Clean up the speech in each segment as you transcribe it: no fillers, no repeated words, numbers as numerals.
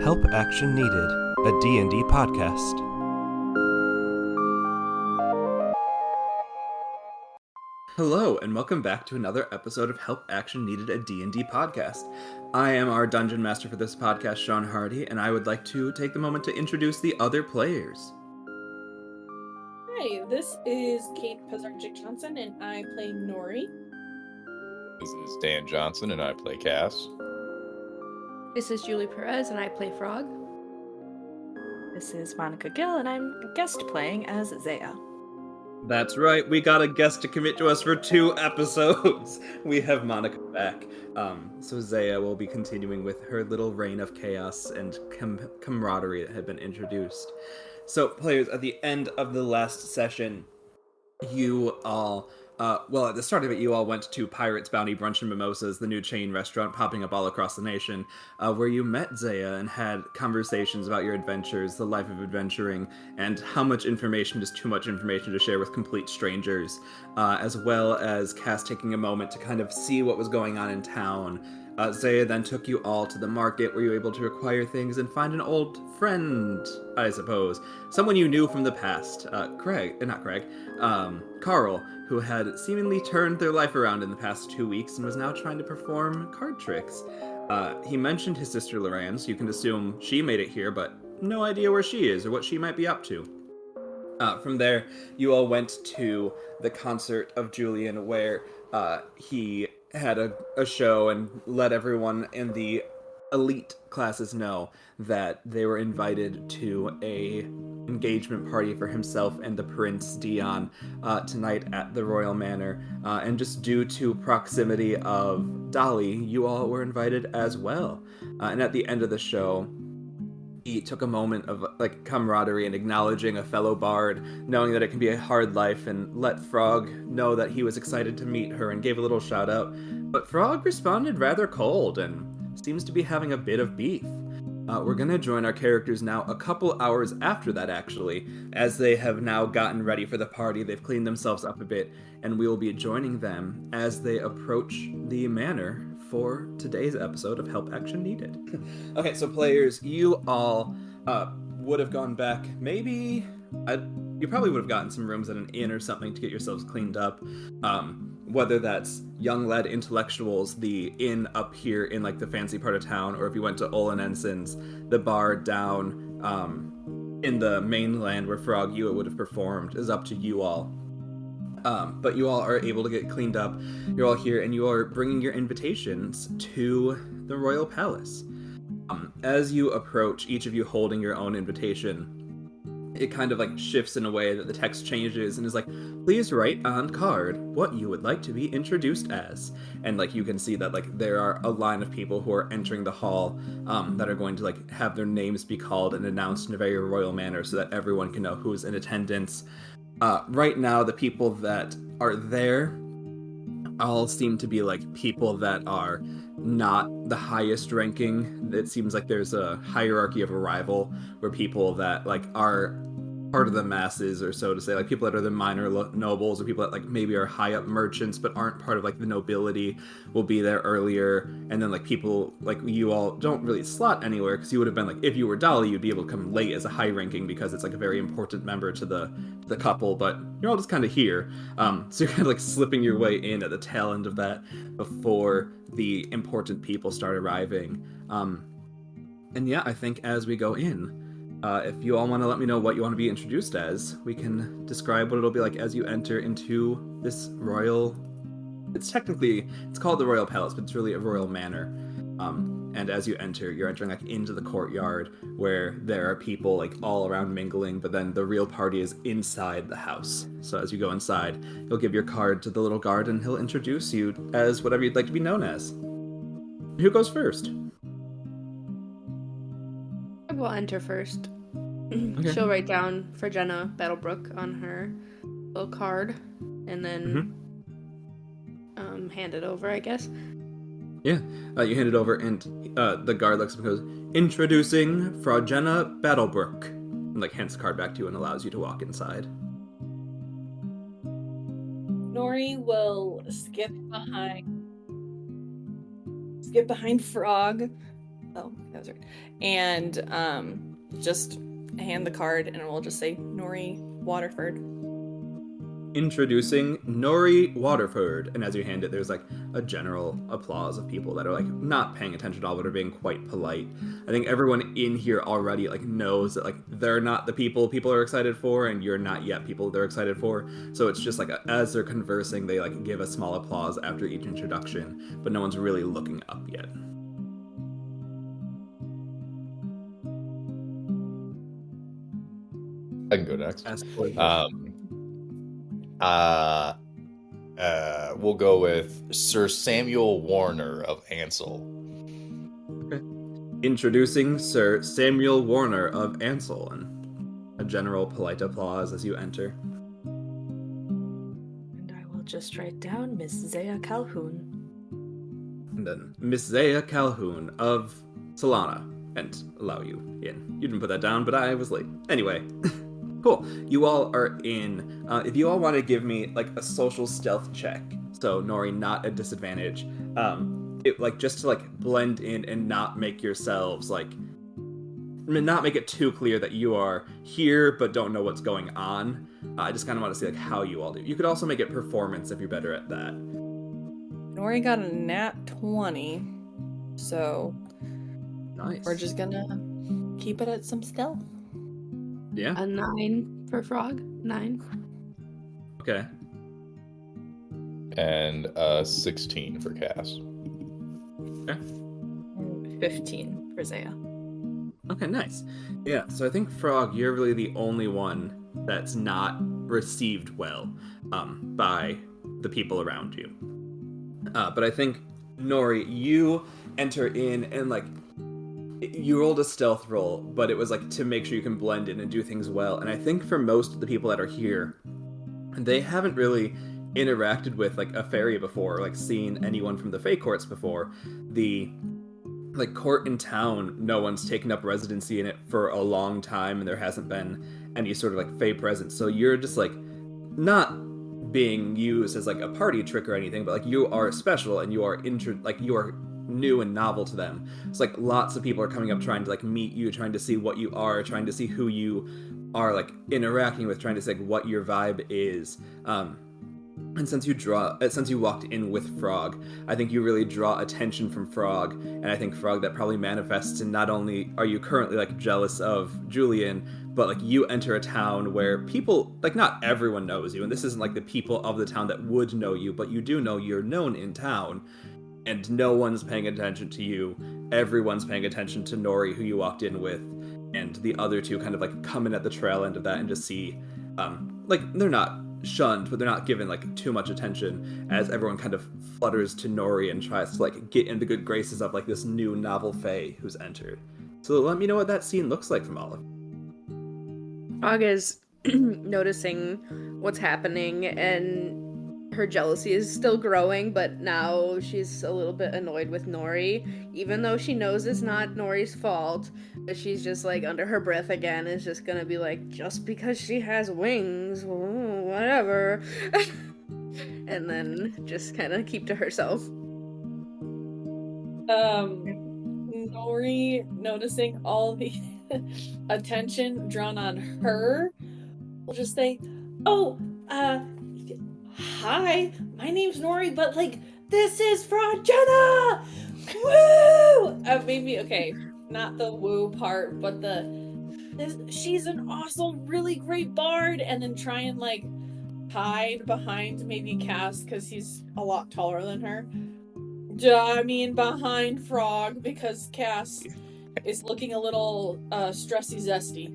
Help Action Needed, a D&D podcast. Hello, and welcome back to another episode of Help Action Needed, a D&D podcast. I am our dungeon master for this podcast, Sean Hardy, and I would like to take the moment to introduce the other players. Hi, this is Kate Pazarczyk-Johnson, and I play Nori. This is Dan Johnson, and I play Cass. This is Julie Perez, and I play Frog. This is Monica Gil, and I'm guest playing as Zeah. That's right, we got a guest to commit to us for 2 episodes. We have Monica back. So Zeah will be continuing with her little reign of chaos and camaraderie that had been introduced. So, players, at the end of the last session, you all, at the start of it, you all went to Pirates Bounty Brunch and Mimosas, the new chain restaurant popping up all across the nation, where you met Zeah and had conversations about your adventures, the life of adventuring, and how much information is too much information to share with complete strangers, as well as Cass taking a moment to kind of see what was going on in town. Zeah then took you all to the market where you were able to acquire things and find an old friend, I suppose. Someone you knew from the past. Carl, who had seemingly turned their life around in the past 2 weeks and was now trying to perform card tricks. He mentioned his sister Loran, so you can assume she made it here, but no idea where she is or what she might be up to. From there, you all went to the concert of Julien, where he had a show and let everyone in the elite classes know that they were invited to a engagement party for himself and the Price Dion tonight at the Royal Manor. And just due to proximity of Dolly, you all were invited as well. And at the end of the show, he took a moment of camaraderie and acknowledging a fellow bard, knowing that it can be a hard life, and let Frog know that he was excited to meet her and gave a little shout out. But Frog responded rather cold and seems to be having a bit of beef. We're going to join our characters now a couple hours after that, actually, as they have now gotten ready for the party. They've cleaned themselves up a bit, and we will be joining them as they approach the manor for today's episode of Help Action Needed. Okay, so players, you all would have gone back, you probably would have gotten some rooms at an inn or something to get yourselves cleaned up. Whether that's Young Led Intellectuals, the inn up here in the fancy part of town, or if you went to Olin Ensign's, the bar down in the mainland where Frog you would have performed, is up to you all. But you all are able to get cleaned up. You're all here, and you are bringing your invitations to the Royal Palace. As you approach, each of you holding your own invitation, it kind of shifts in a way that the text changes and is please write on card what you would like to be introduced as. And you can see that there are a line of people who are entering the hall that are going to have their names be called and announced in a very royal manner so that everyone can know who's in attendance. Right now, the people that are there all seem to be people that are not the highest ranking. It seems like there's a hierarchy of arrival where people that are part of the masses, or so to say, people that are the minor nobles, or people that maybe are high up merchants but aren't part of the nobility will be there earlier. And then people you all don't really slot anywhere, because you would have been if you were Dolly, you'd be able to come late as a high ranking because it's a very important member to the couple, but you're all just kind of here. So you're kind of slipping your way in at the tail end of that before the important people start arriving. And yeah, I think as we go in, if you all want to let me know what you want to be introduced as, we can describe what it'll be like as you enter into this royal... It's called the Royal Palace, but it's really a royal manor. And as you enter, you're entering into the courtyard where there are people all around mingling, but then the real party is inside the house. So as you go inside, you'll give your card to the little guard and he'll introduce you as whatever you'd like to be known as. Who goes first? I will enter first. Okay. She'll write down for Jenna Battlebrook on her little card, and then hand it over, I guess. Yeah, you hand it over, and the guard looks up and goes, "Introducing Frau Jenna Battlebrook," and hands the card back to you and allows you to walk inside. Nori will skip behind Frog, Oh, that was right. And just hand the card, and it will just say Nori Waterford. Introducing Nori Waterford, and as you hand it, there's like a general applause of people that are like not paying attention at all, but are being quite polite. I think everyone in here already like knows that like they're not the people are excited for, and you're not yet people they're excited for. So it's just like as they're conversing, they like give a small applause after each introduction, but no one's really looking up yet. I can go next. We'll go with Sir Samuel Warner of Ansel. Okay. Introducing Sir Samuel Warner of Ansel, and a general polite applause as you enter. And I will just write down Miss Zeah Calhoun. And then Miss Zeah Calhoun of Salana, and allow you in. You didn't put that down, but I was late. Anyway. Cool. You all are in. If you all want to give me like a social stealth check, so Nori not at disadvantage, it like just to like blend in and not make yourselves like, not make it too clear that you are here but don't know what's going on. I just kind of want to see like how you all do. You could also make it performance if you're better at that. Nori got a nat 20, so Nice. we're just gonna keep it at some stealth. Yeah. A 9 for Frog. 9. Okay. And 16 for Cass. Okay. 15 for Zeah. Okay, nice. Yeah, so I think Frog, you're really the only one that's not received well by the people around you. But I think, Nori, you enter in and like, you rolled a stealth roll, but it was like to make sure you can blend in and do things well. And I think for most of the people that are here, they haven't really interacted with like a fairy before, or like seen anyone from the Fae courts before. The like court in town, no one's taken up residency in it for a long time, and there hasn't been any sort of like Fae presence. So you're just like not being used as like a party trick or anything, but like you are special and you are you are new and novel to them. It's like lots of people are coming up trying to like meet you, trying to see what you are, trying to see who you are like interacting with, trying to see like what your vibe is. And since you walked in with Frog, I think you really draw attention from Frog, and I think Frog that probably manifests in not only are you currently like jealous of Julien, but like you enter a town where people, like not everyone knows you, and this isn't like the people of the town that would know you, but you do know you're known in town. And no one's paying attention to you. Everyone's paying attention to Nori, who you walked in with, and the other two kind of like come in at the trail end of that and just see, like they're not shunned, but they're not given like too much attention as everyone kind of flutters to Nori and tries to like get in the good graces of like this new novel Fae who's entered. So let me know what that scene looks like from all of you. Frog is noticing what's happening, and her jealousy is still growing, but now she's a little bit annoyed with Nori, even though she knows it's not Nori's fault. But she's just like under her breath again, is just gonna be like, just because she has wings, whatever. And then just kind of keep to herself. Nori, noticing all the attention drawn on her, will just say, "Oh, hi, my name's Nori, but like, this is Frogena! Woo!" Maybe, okay, not the woo part, but she's an awesome, really great bard, and then try and like hide behind maybe Cass, because he's a lot taller than her. I mean, behind Frog, because Cass is looking a little stressy zesty.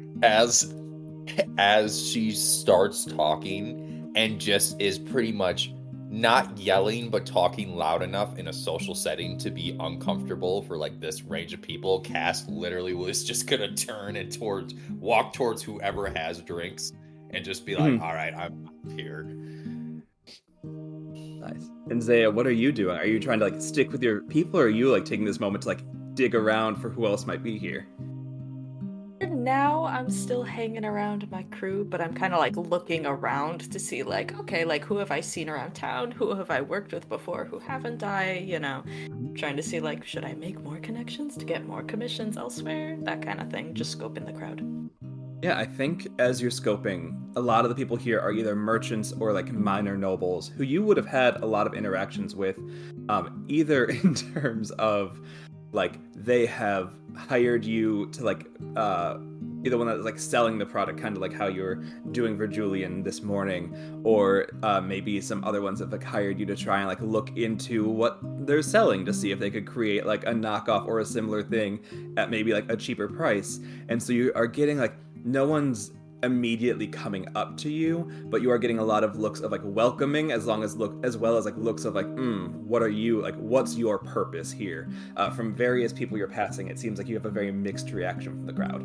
As she starts talking and just is pretty much not yelling but talking loud enough in a social setting to be uncomfortable for like this range of people, Cass literally was just gonna turn and walk towards whoever has drinks and just be like, all right, I'm here. Nice. And Zeah, what are you doing? Are you trying to like stick with your people, or are you like taking this moment to like dig around for who else might be here? now I'm still hanging around my crew, but I'm kind of like looking around to see like, okay, like who have I seen around town? Who have I worked with before? Who haven't I? Trying to see like, should I make more connections to get more commissions elsewhere? That kind of thing. Just scoping the crowd. Yeah, I think as you're scoping, a lot of the people here are either merchants or like minor nobles who you would have had a lot of interactions with, either in terms of like they have hired you to like be the one that's like selling the product, kind of like how you're doing for Julien this morning, or maybe some other ones that like hired you to try and like look into what they're selling to see if they could create like a knockoff or a similar thing at maybe like a cheaper price. And so you are getting like no one's immediately coming up to you, but you are getting a lot of looks of like welcoming, as well as like looks of like, what are you like? What's your purpose here? From various people you're passing, it seems like you have a very mixed reaction from the crowd.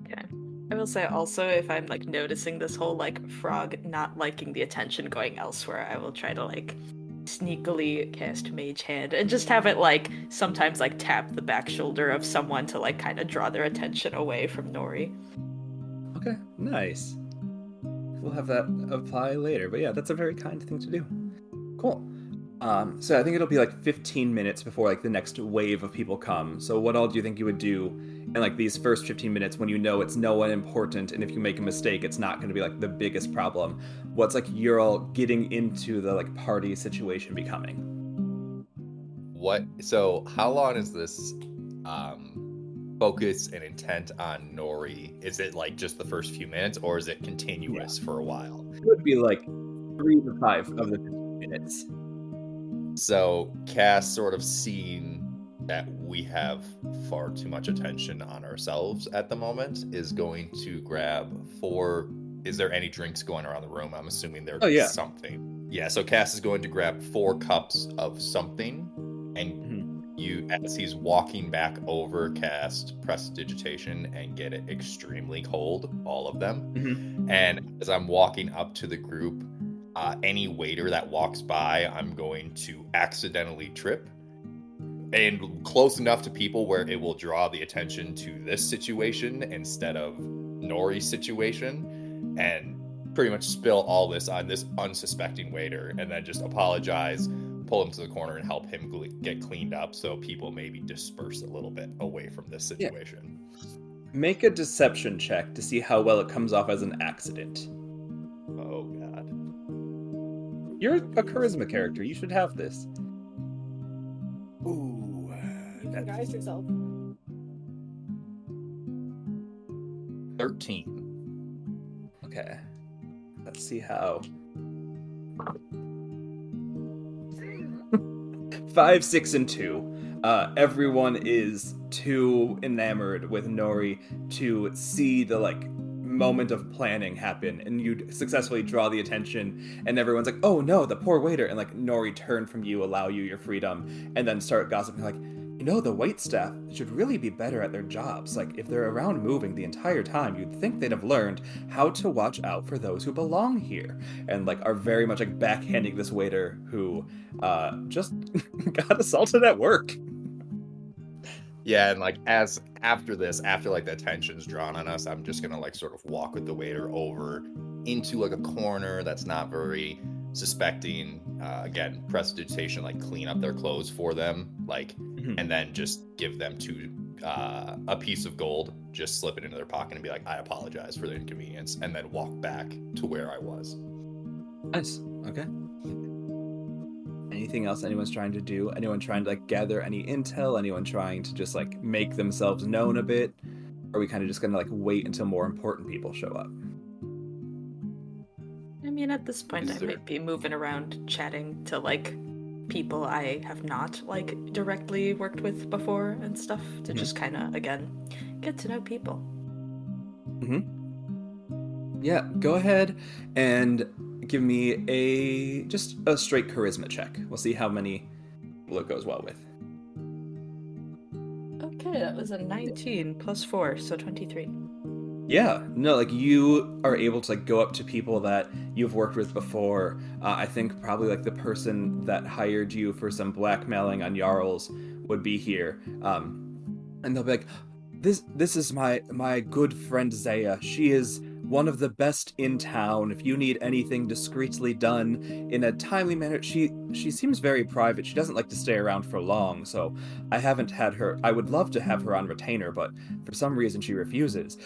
Okay. I will say also, if I'm like noticing this whole like frog not liking the attention going elsewhere, I will try to like sneakily cast Mage Hand and just have it like sometimes like tap the back shoulder of someone to like kind of draw their attention away from Nori. Okay, nice. We'll have that apply later, but yeah, that's a very kind thing to do. Cool. So I think it'll be like 15 minutes before like the next wave of people come. So what all do you think you would do in like these first 15 minutes when you know it's no one important, and if you make a mistake, it's not going to be like the biggest problem? What's like you're all getting into the like party situation becoming? So how long is this focus and intent on Nori? Is it like just the first few minutes, or is it continuous for a while? It would be like 3 to 5 of the 15 minutes. So Cass, sort of seeing that we have far too much attention on ourselves at the moment, is going to grab 4. Is there any drinks going around the room? I'm assuming there's something. Yeah, so Cass is going to grab 4 cups of something, and you, as he's walking back over, cast Prestidigitation and get it extremely cold, all of them. And as I'm walking up to the group, any waiter that walks by, I'm going to accidentally trip, and close enough to people where it will draw the attention to this situation instead of Nori's situation, and pretty much spill all this on this unsuspecting waiter, and then just apologize, pull him to the corner, and help him get cleaned up so people maybe disperse a little bit away from this situation. Yeah. Make a deception check to see how well it comes off as an accident. Oh, God. You're a charisma character. You should have this. You can guise yourself. 13. Okay. Let's see how. 5, 6, and 2. Everyone is too enamored with Nori to see the like moment of planning happen, and you successfully draw the attention, and everyone's like, oh no, the poor waiter, and like Nori turn from you, allow you your freedom, and then start gossiping like, the waitstaff should really be better at their jobs. Like, if they're around moving the entire time, you'd think they'd have learned how to watch out for those who belong here, and like are very much like backhanding this waiter who just got assaulted at work. Yeah, and like after like the attention's drawn on us, I'm just gonna like sort of walk with the waiter over into like a corner that's not very suspecting. Again, prestidigitation, like clean up their clothes for them, like, and then just give them a piece of gold, just slip it into their pocket and be like, I apologize for the inconvenience, and then walk back to where I was. Nice. Okay. Anything else anyone's trying to do? Anyone trying to like gather any intel? Anyone trying to just like make themselves known a bit? Or are we kind of just gonna like wait until more important people show up? I mean, at this point, I might be moving around chatting to like people I have not like directly worked with before and stuff to just kind of, again, get to know people. Yeah, go ahead and give me just a straight charisma check. We'll see how many people it goes well with. Okay, that was a 19 plus 4, so 23. Yeah, no, like you are able to like go up to people that you've worked with before. I think probably like the person that hired you for some blackmailing on Jarls would be here. And they'll be like, This is my good friend Zeah. She is one of the best in town. If you need anything discreetly done in a timely manner, she seems very private. She doesn't like to stay around for long, so I haven't had her. I would love to have her on retainer, but for some reason she refuses.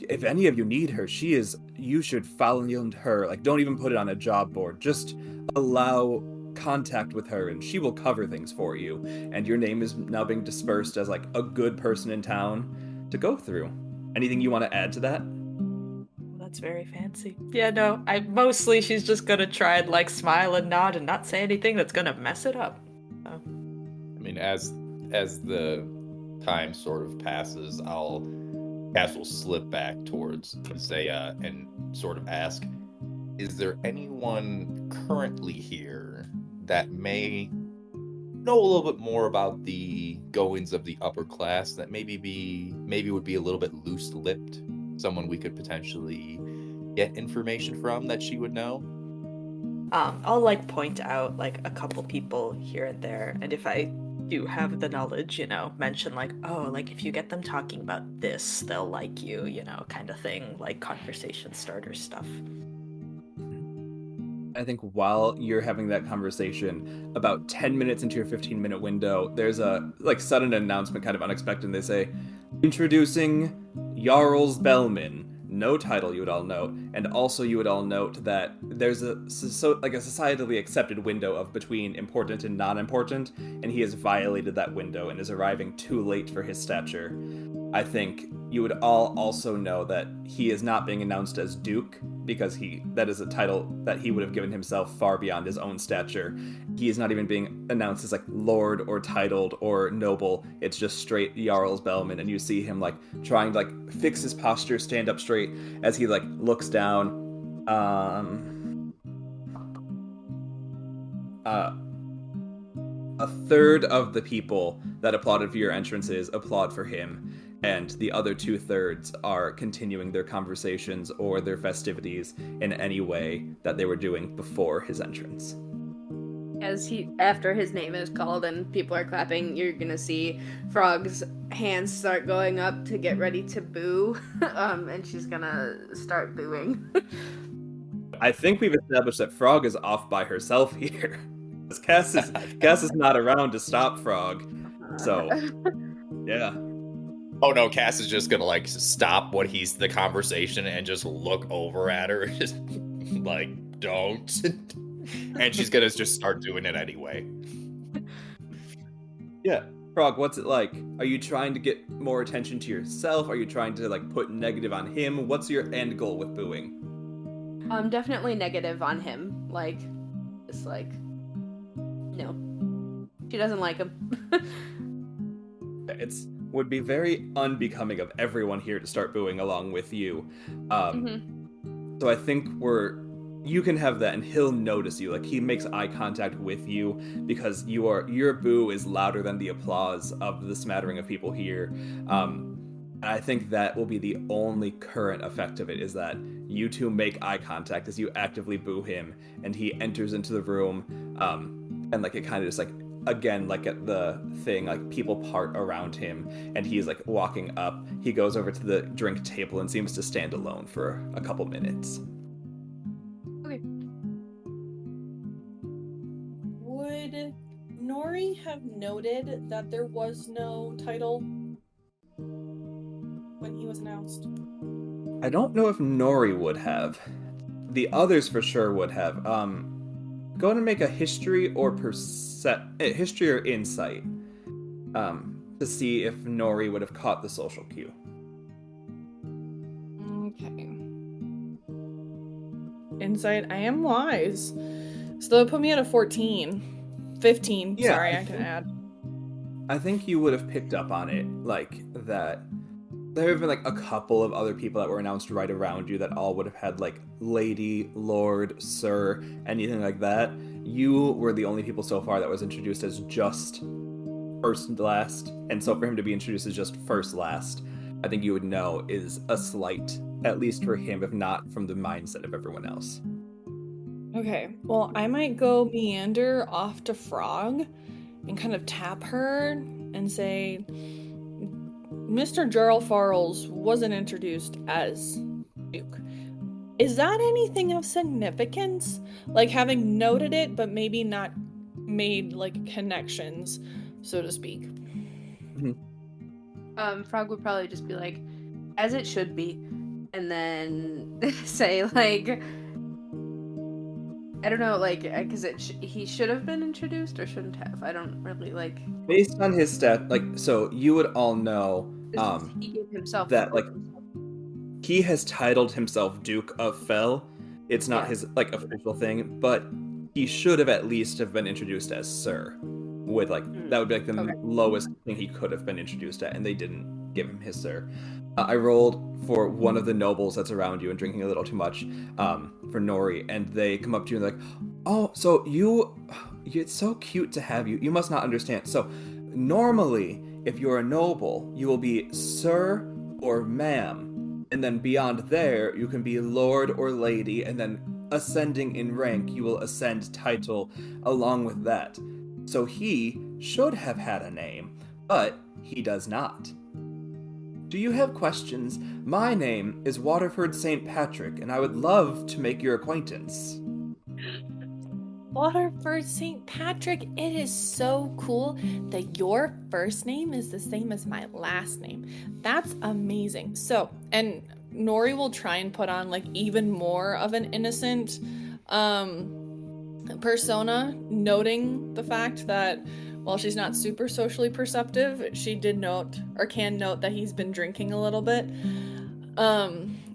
If any of you need her, you should follow her. Like, don't even put it on a job board. Just allow contact with her and she will cover things for you. And your name is now being dispersed as like a good person in town to go through. Anything you want to add to that? That's very fancy. Yeah, no, she's just gonna try and like smile and nod and not say anything that's gonna mess it up. So. I mean, as the time sort of passes, Cass will slip back towards Zeah and sort of ask, is there anyone currently here that may know a little bit more about the goings of the upper class, that maybe would be a little bit loose-lipped? Someone we could potentially get information from that she would know? I'll like point out like a couple people here and there, and if I do have the knowledge, mention like, oh, like if you get them talking about this, they'll like you, kind of thing, like conversation starter stuff. I think while you're having that conversation, about 10 minutes into your 15-minute window, there's a sudden announcement, kind of unexpected. They say, introducing Jarl's Bellman. No title, you would all note. And also you would all note that there's a societally accepted window of between important and non-important, and he has violated that window and is arriving too late for his stature. I think you would all also know that he is not being announced as Duke, because that is a title that he would have given himself far beyond his own stature. He is not even being announced as Lord or titled or noble. It's just straight Jarl's Bellman, and you see him trying to fix his posture, stand up straight as he looks down. A third of the people that applauded for your entrances applaud for him, and the other 2/3 are continuing their conversations or their festivities in any way that they were doing before his entrance. After his name is called and people are clapping, you're gonna see Frog's hands start going up to get ready to boo, and she's gonna start booing. I think we've established that Frog is off by herself here. Cass is not around to stop Frog, so yeah. Oh no, Cass is just gonna stop the conversation and just look over at her, just don't, and she's gonna just start doing it anyway. Yeah, Frog, what's it like? Are you trying to get more attention to yourself? Are you trying to put negative on him? What's your end goal with booing? Definitely negative on him. No, she doesn't like him. Would be very unbecoming of everyone here to start booing along with you. So I think you can have that, and he'll notice you. He makes eye contact with you because your boo is louder than the applause of the smattering of people here. And I think that will be the only current effect of it, is that you two make eye contact as you actively boo him, and he enters into the room, and it kind of just again, at the thing, people part around him, and he's walking up. He goes over to the drink table and seems to stand alone for a couple minutes. Okay. Would Nori have noted that there was no title when he was announced? I don't know if Nori would have. The others for sure would have. Go ahead and make a history or history or insight, to see if Nori would have caught the social cue. Okay. Insight, I am wise. So that would put me at a 14. 15, Yeah, sorry, I can add. I think you would have picked up on it, that there have been a couple of other people that were announced right around you that all would have had lady, lord, sir, anything like that. You were the only people so far that was introduced as just first and last, and so for him to be introduced as just first last, I think you would know is a slight, at least for him, if not from the mindset of everyone else. Okay, well, I might go meander off to Frog and kind of tap her and say, Mr. Jarl Farles wasn't introduced as Duke. Is that anything of significance? Like, having noted it, but maybe not made, like, connections, so to speak. Frog would probably just be like, as it should be, and then say, like, I don't know, like, because he should have been introduced or shouldn't have. I don't really, like... Based on his stat, like, so you would all know he gave himself that, like, he has titled himself Duke of Fel. It's not his, like, official thing, but he should have at least have been introduced as Sir. With, like, that would be, like, the lowest thing he could have been introduced at, and they didn't give him his Sir. I rolled for one of the nobles that's around you and drinking a little too much, for Nori, and they come up to you and they're like, oh, so it's so cute to have you. You must not understand. So, normally, if you're a noble, you will be Sir or Ma'am, and then beyond there, you can be Lord or Lady, and then ascending in rank, you will ascend title along with that. So he should have had a name, but he does not. Do you have questions? My name is Waterford St. Patrick, and I would love to make your acquaintance. Waterford St. Patrick, it is so cool that your first name is the same as my last name. That's amazing. So, and Nori will try and put on, like, even more of an innocent persona, noting the fact that while she's not super socially perceptive, she did note, or can note, that he's been drinking a little bit.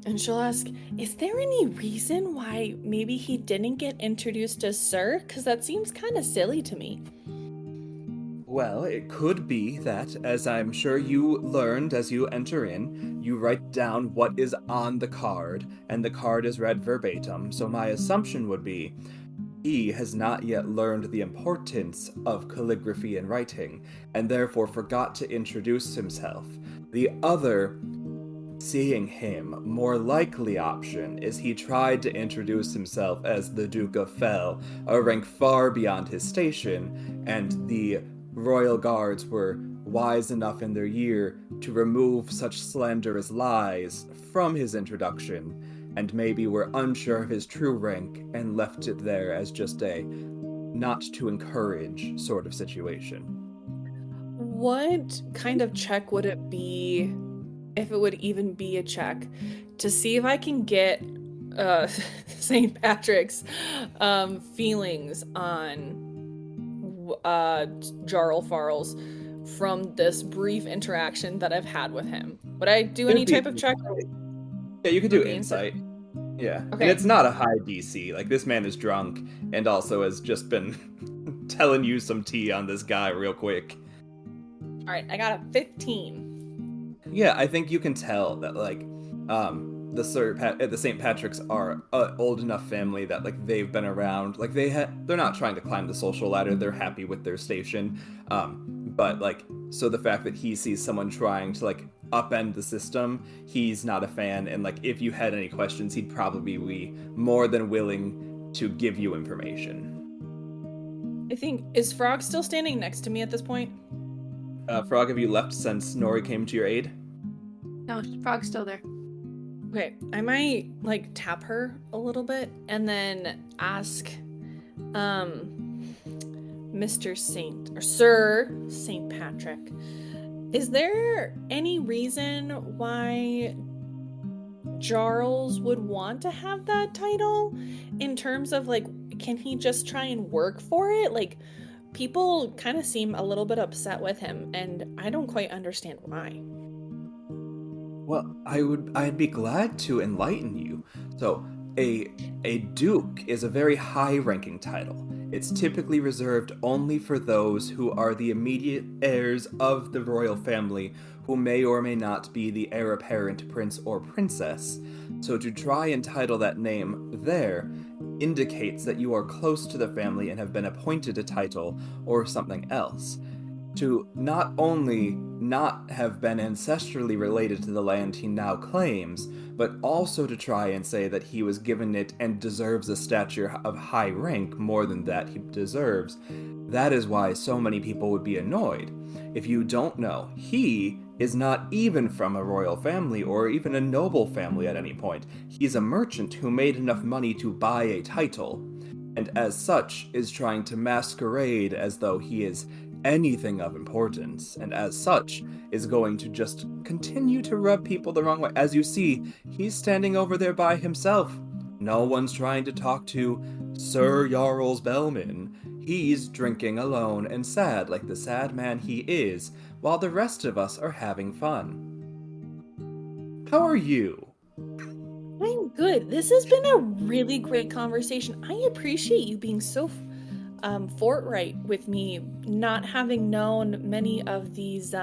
And she'll ask, is there any reason why maybe he didn't get introduced as Sir? Because that seems kind of silly to me. Well, it could be that, as I'm sure you learned as you enter in, you write down what is on the card, and the card is read verbatim, so my assumption would be he has not yet learned the importance of calligraphy and writing, and therefore forgot to introduce himself. The other, seeing him, more likely option is he tried to introduce himself as the Duke of Fel, a rank far beyond his station, and the royal guards were wise enough in their year to remove such slanderous lies from his introduction, and maybe were unsure of his true rank and left it there as just a not to encourage sort of situation. What kind of check would it be, if it would even be a check, to see if I can get St. Patrick's feelings on Jarl Farles from this brief interaction that I've had with him? Would I do any type of check? Yeah, you could do insight. Yeah. Okay. And it's not a high DC. Like, this man is drunk and also has just been telling you some tea on this guy real quick. Alright, I got a 15. Yeah, I think you can tell that, like, the St. Patrick's are an old enough family that, like, they've been around. Like, they're not trying to climb the social ladder. They're happy with their station. But, like, so the fact that he sees someone trying to, like, upend the system, he's not a fan. And, like, if you had any questions, he'd probably be more than willing to give you information. I think, is Frog still standing next to me at this point? Frog, have you left since Nori came to your aid? No, Frog's still there. Okay, I might, like, tap her a little bit and then ask, Mr. Saint, or Sir St. Patrick, is there any reason why Jarls would want to have that title? In terms of, like, can he just try and work for it? Like, people kind of seem a little bit upset with him, and I don't quite understand why. Well, I'd be glad to enlighten you. So, a duke is a very high-ranking title. It's typically reserved only for those who are the immediate heirs of the royal family, who may or may not be the heir apparent prince or princess. So to try and title that name there indicates that you are close to the family and have been appointed a title or something else. To not only not have been ancestrally related to the land he now claims, but also to try and say that he was given it and deserves a stature of high rank more than that he deserves. That is why so many people would be annoyed. If you don't know, he is not even from a royal family or even a noble family at any point. He's a merchant who made enough money to buy a title, and as such is trying to masquerade as though he is anything of importance, and as such is going to just continue to rub people the wrong way. As you see, he's standing over there by himself. No one's trying to talk to Sir Jarl's Bellman. He's drinking alone and sad like the sad man he is, while the rest of us are having fun. How are you? I'm good. This has been a really great conversation. I appreciate you being so forthright with me, not having known many of these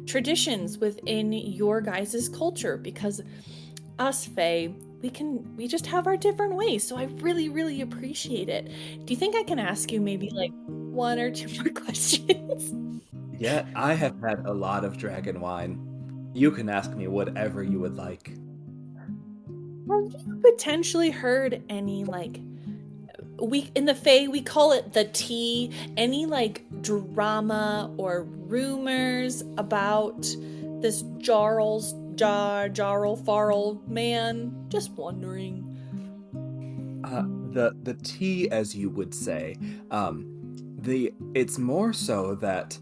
traditions within your guys' culture, because us Fae, we just have our different ways. So I really, really appreciate it. Do you think I can ask you maybe like one or two more questions? Yeah, I have had a lot of dragon wine. You can ask me whatever you would like. Have you potentially heard any like in the Fae we call it the tea, any like drama or rumors about this Jarl Farrell man? Just wondering. The tea, as you would say, it's more so that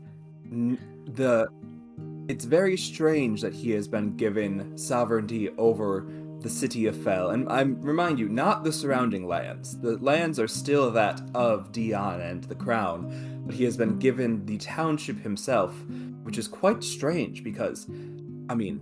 it's very strange that he has been given sovereignty over the city of Fel, and I remind you, not the surrounding lands. The lands are still that of Dion and the crown, but he has been given the township himself, which is quite strange because, I mean,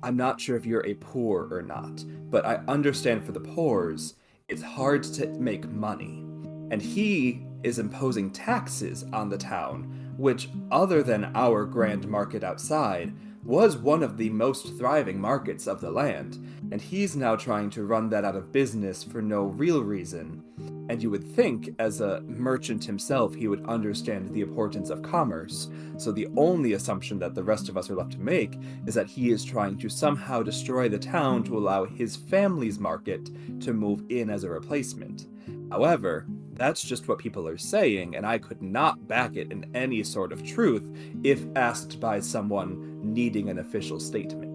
I'm not sure if you're a poor or not, but I understand for the poors, it's hard to make money, and he is imposing taxes on the town, which, other than our grand market outside, was one of the most thriving markets of the land, and he's now trying to run that out of business for no real reason. And you would think, as a merchant himself, he would understand the importance of commerce, so the only assumption that the rest of us are left to make is that he is trying to somehow destroy the town to allow his family's market to move in as a replacement. However, that's just what people are saying, and I could not back it in any sort of truth if asked by someone needing an official statement.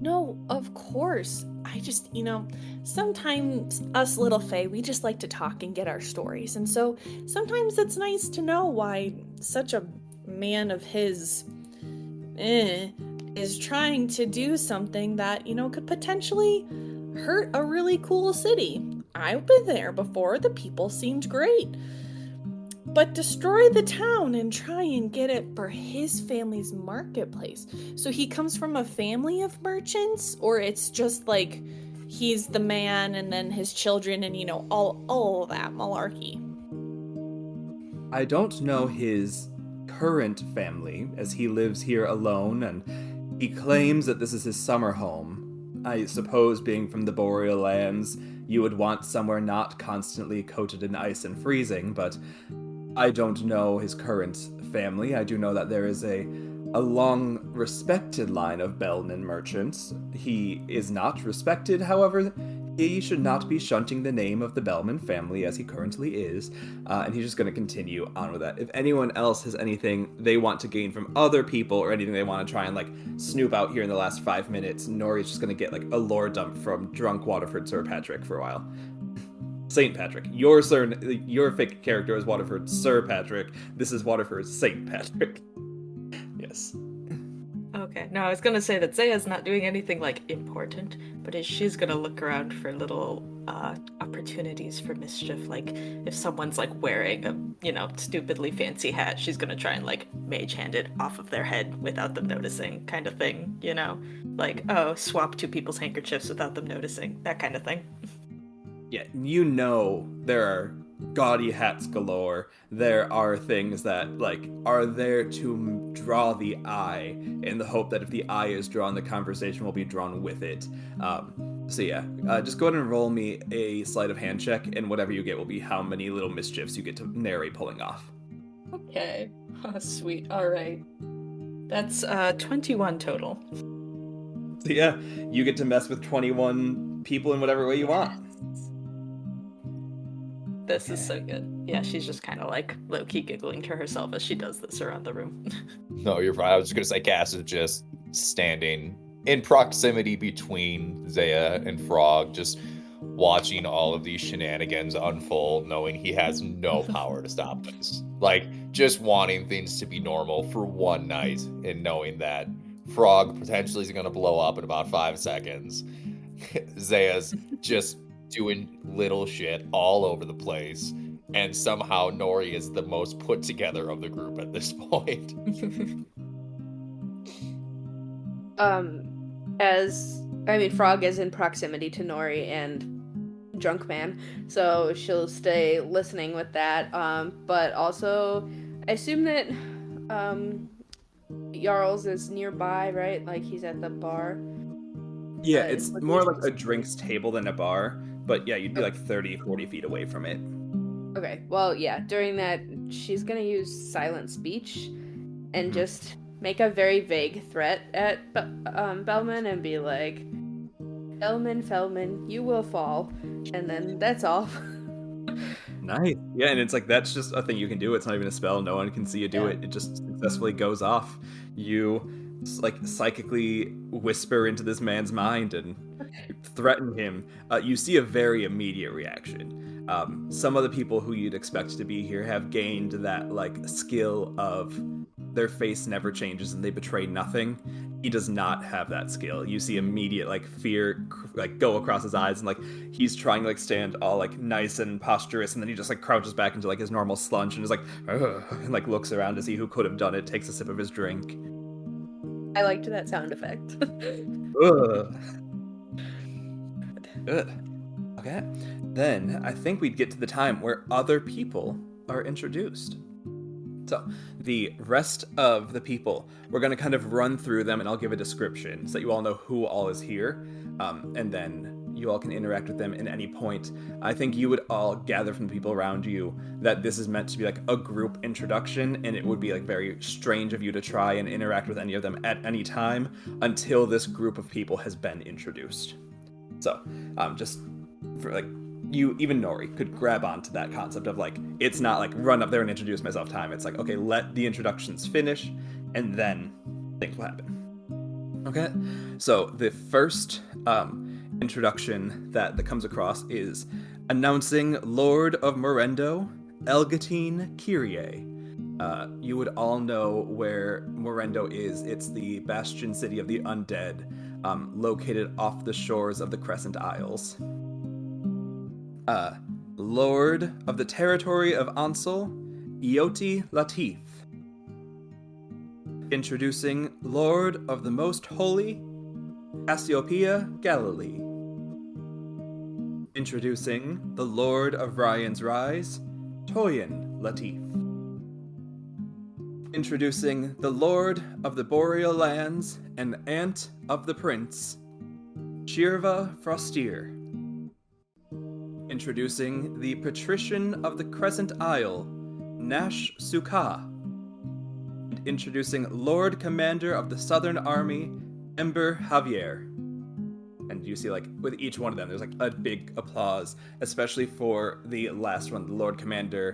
No, of course. I just, sometimes us little Fae, we just like to talk and get our stories. And so sometimes it's nice to know why such a man of his is trying to do something that, could potentially hurt a really cool city. I've been there before. The people seemed great. But destroy the town and try and get it for his family's marketplace. So he comes from a family of merchants, or it's just like he's the man and then his children and, all of that malarkey? I don't know his current family, as he lives here alone, and he claims that this is his summer home. I suppose, being from the Boreal Lands, you would want somewhere not constantly coated in ice and freezing, but I don't know his current family. I do know that there is a long respected line of Bellman merchants. He is not respected, however, he should not be shunting the name of the Bellman family as he currently is, and he's just going to continue on with that. If anyone else has anything they want to gain from other people or anything they want to try and snoop out here in the last 5 minutes, Nori's just going to get a lore dump from drunk Waterford Sir Patrick for a while. Saint Patrick. Your fake character is Waterford Sir Patrick. This is Waterford Saint Patrick. Yes. Okay, now I was gonna say that Zeah's not doing anything important, but she's gonna look around for little opportunities for mischief. Like if someone's wearing a stupidly fancy hat, she's gonna try and mage hand it off of their head without them noticing, kind of thing. Swap two people's handkerchiefs without them noticing, that kind of thing. Yeah, there are gaudy hats galore. There are things that, are there to draw the eye, in the hope that if the eye is drawn, the conversation will be drawn with it. So yeah, just go ahead and roll me a sleight of hand check, and whatever you get will be how many little mischiefs you get to narrate pulling off. Okay. Oh, sweet. All right. That's 21 total. So yeah, you get to mess with 21 people in whatever way you want. This is so good. Yeah, she's just kind of like low-key giggling to herself as she does this around the room. No, you're fine. I was just gonna say Cass is just standing in proximity between Zeah and Frog, just watching all of these shenanigans unfold, knowing he has no power to stop this. Like, just wanting things to be normal for one night and knowing that Frog potentially is gonna blow up in about 5 seconds. Zeah's just doing little shit all over the place, and somehow Nori is the most put together of the group at this point. Frog is in proximity to Nori and Drunk Man, so she'll stay listening with that. But also, I assume that Jarls is nearby, right? Like he's at the bar. Yeah, it's more like a drinks table than a bar, but yeah, you'd be like 30, 40 feet away from it. Okay, well, yeah, during that, she's gonna use silent speech and just make a very vague threat at Bellman and be like, Feldman, you will fall. And then that's all. Nice. Yeah, and it's like, that's just a thing you can do. It's not even a spell. No one can see you do it. It just successfully goes off. You like psychically whisper into this man's mind and threaten him. You see a very immediate reaction. Some of the people who you'd expect to be here have gained that like skill of their face never changes and they betray nothing. He does not have that skill. You see immediate like fear like go across his eyes, and like he's trying to like stand all like nice and posturous, and then he just like crouches back into like his normal slunch and is like and like looks around to see who could have done it, takes a sip of his drink. I liked that sound effect. Good. Okay. Then I think we'd get to the time where other people are introduced. So the rest of the people, we're going to kind of run through them, and I'll give a description so that you all know who all is here, and then you all can interact with them at any point. I think you would all gather from the people around you that this is meant to be like a group introduction, and it would be like very strange of you to try and interact with any of them at any time until this group of people has been introduced. So just for like, you, even Nori, could grab onto that concept of like, it's not like run up there and introduce myself time. It's like, okay, let the introductions finish and then things will happen. Okay, so the first introduction that comes across is announcing Lord of Morendo, Elgatine Kyrie. You would all know where Morendo is. It's the bastion city of the undead, located off the shores of the Crescent Isles. Lord of the territory of Ansel, Eoti Latif. Introducing Lord of the Most Holy, Cassiopeia Galilee. Introducing the Lord of Ryan's Rise, Toyin Latif. Introducing the Lord of the Boreal Lands and Aunt of the Prince, Shirva Frostier. Introducing the Patrician of the Crescent Isle, Nash Sukkah. And introducing Lord Commander of the Southern Army, Ember Javier. And you see, like, with each one of them, there's like a big applause, especially for the last one, the Lord Commander,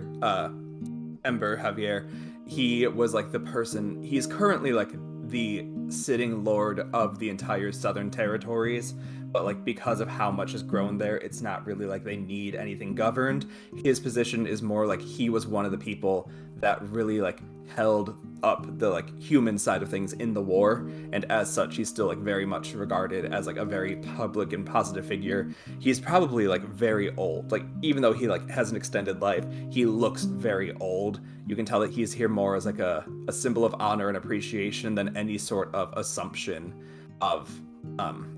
Ember Javier. He was like the person, he's currently like the sitting lord of the entire Southern Territories, but like because of how much has grown there, it's not really like they need anything governed. His position is more like he was one of the people that really like held up the like human side of things in the war, and as such he's still like very much regarded as like a very public and positive figure. He's probably like very old, like even though he like has an extended life, he looks very old. You can tell that he's here more as like a symbol of honor and appreciation than any sort of assumption of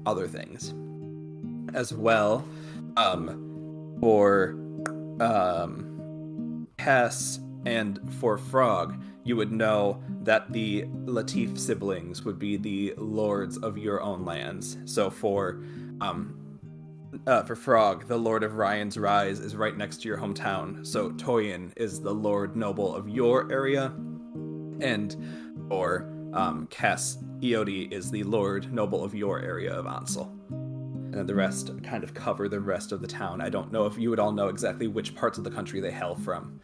other things. As well, for Cass and for Frog, you would know that the Latif siblings would be the lords of your own lands. So for Frog, the Lord of Ryan's Rise is right next to your hometown. So Toyin is the Lord Noble of your area, and for Cass, Eoti is the Lord Noble of your area of Ansel. and then the rest kind of cover the rest of the town. I don't know if you would all know exactly which parts of the country they hail from.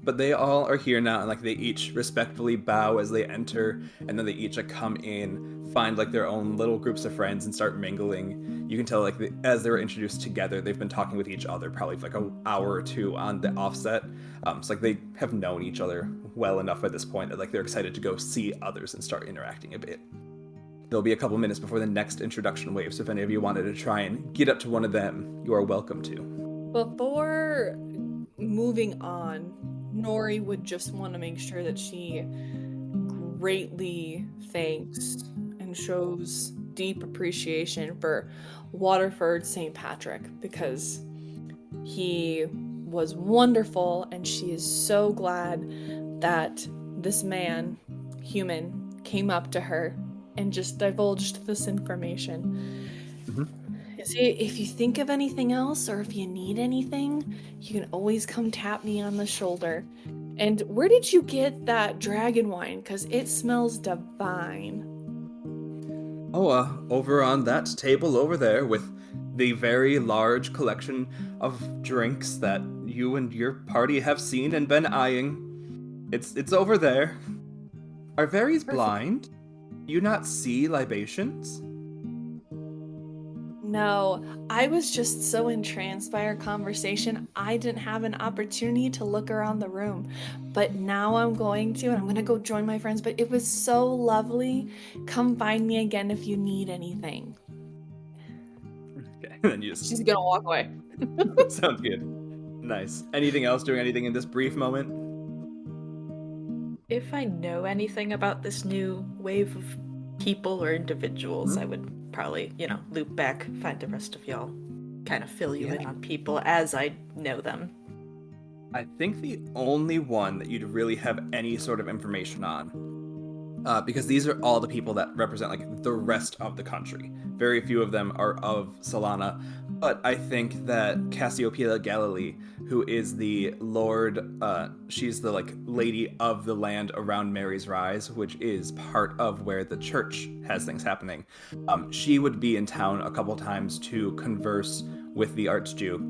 But they all are here now, and like they each respectfully bow as they enter, and then they each like come in, find like their own little groups of friends, and start mingling. You can tell like as they were introduced together, they've been talking with each other probably for like an hour or two on the offset. So like they have known each other well enough at this point that like they're excited to go see others and start interacting a bit. There'll be a couple minutes before the next introduction wave, so if any of you wanted to try and get up to one of them, you are welcome to. Before moving on, Nori would just want to make sure that she greatly thanks and shows deep appreciation for Waterford St. Patrick, because he was wonderful, and she is so glad that this man, human, came up to her and just divulged this information. Mm-hmm. See, if you think of anything else or if you need anything, you can always come tap me on the shoulder. And where did you get that dragon wine? Because it smells divine. Oh, over on that table over there with the very large collection of drinks that you and your party have seen and been eyeing. It's over there. Are fairies blind? You not see libations? No, I was just so entranced by our conversation, I didn't have an opportunity to look around the room. But now I'm going to, and I'm going to go join my friends. But it was so lovely. Come find me again if you need anything. Okay, then you just... She's going to walk away. Sounds good. Nice. Anything else? Doing anything in this brief moment? If I know anything about this new wave of people or individuals, Mm-hmm. I would probably, loop back, find the rest of y'all, kind of fill you in on people as I know them. I think the only one that you'd really have any sort of information on, because these are all the people that represent like the rest of the country. Very few of them are of Salana, but I think that Cassiopeia Galilee, who is the lord, she's the like lady of the land around Mary's Rise, which is part of where the church has things happening. She would be in town a couple times to converse with the archbishop,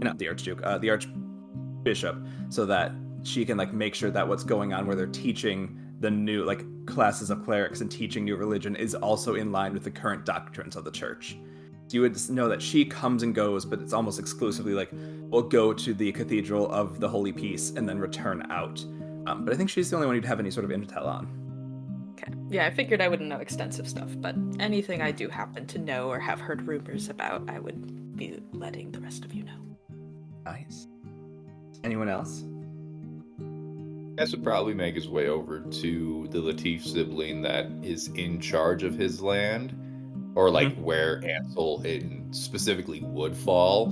so that she can like make sure that what's going on where they're teaching the new like classes of clerics and teaching new religion is also in line with the current doctrines of the church. So you would know that she comes and goes, but it's almost exclusively like we'll go to the Cathedral of the Holy Peace and then return out. But I think she's the only one you'd have any sort of intel on. Okay. Yeah, I figured I wouldn't know extensive stuff, but anything I do happen to know or have heard rumors about, I would be letting the rest of you know. Nice. Anyone else? Cass would probably make his way over to the Latif sibling that is in charge of his land, or like where Ansel specifically would fall,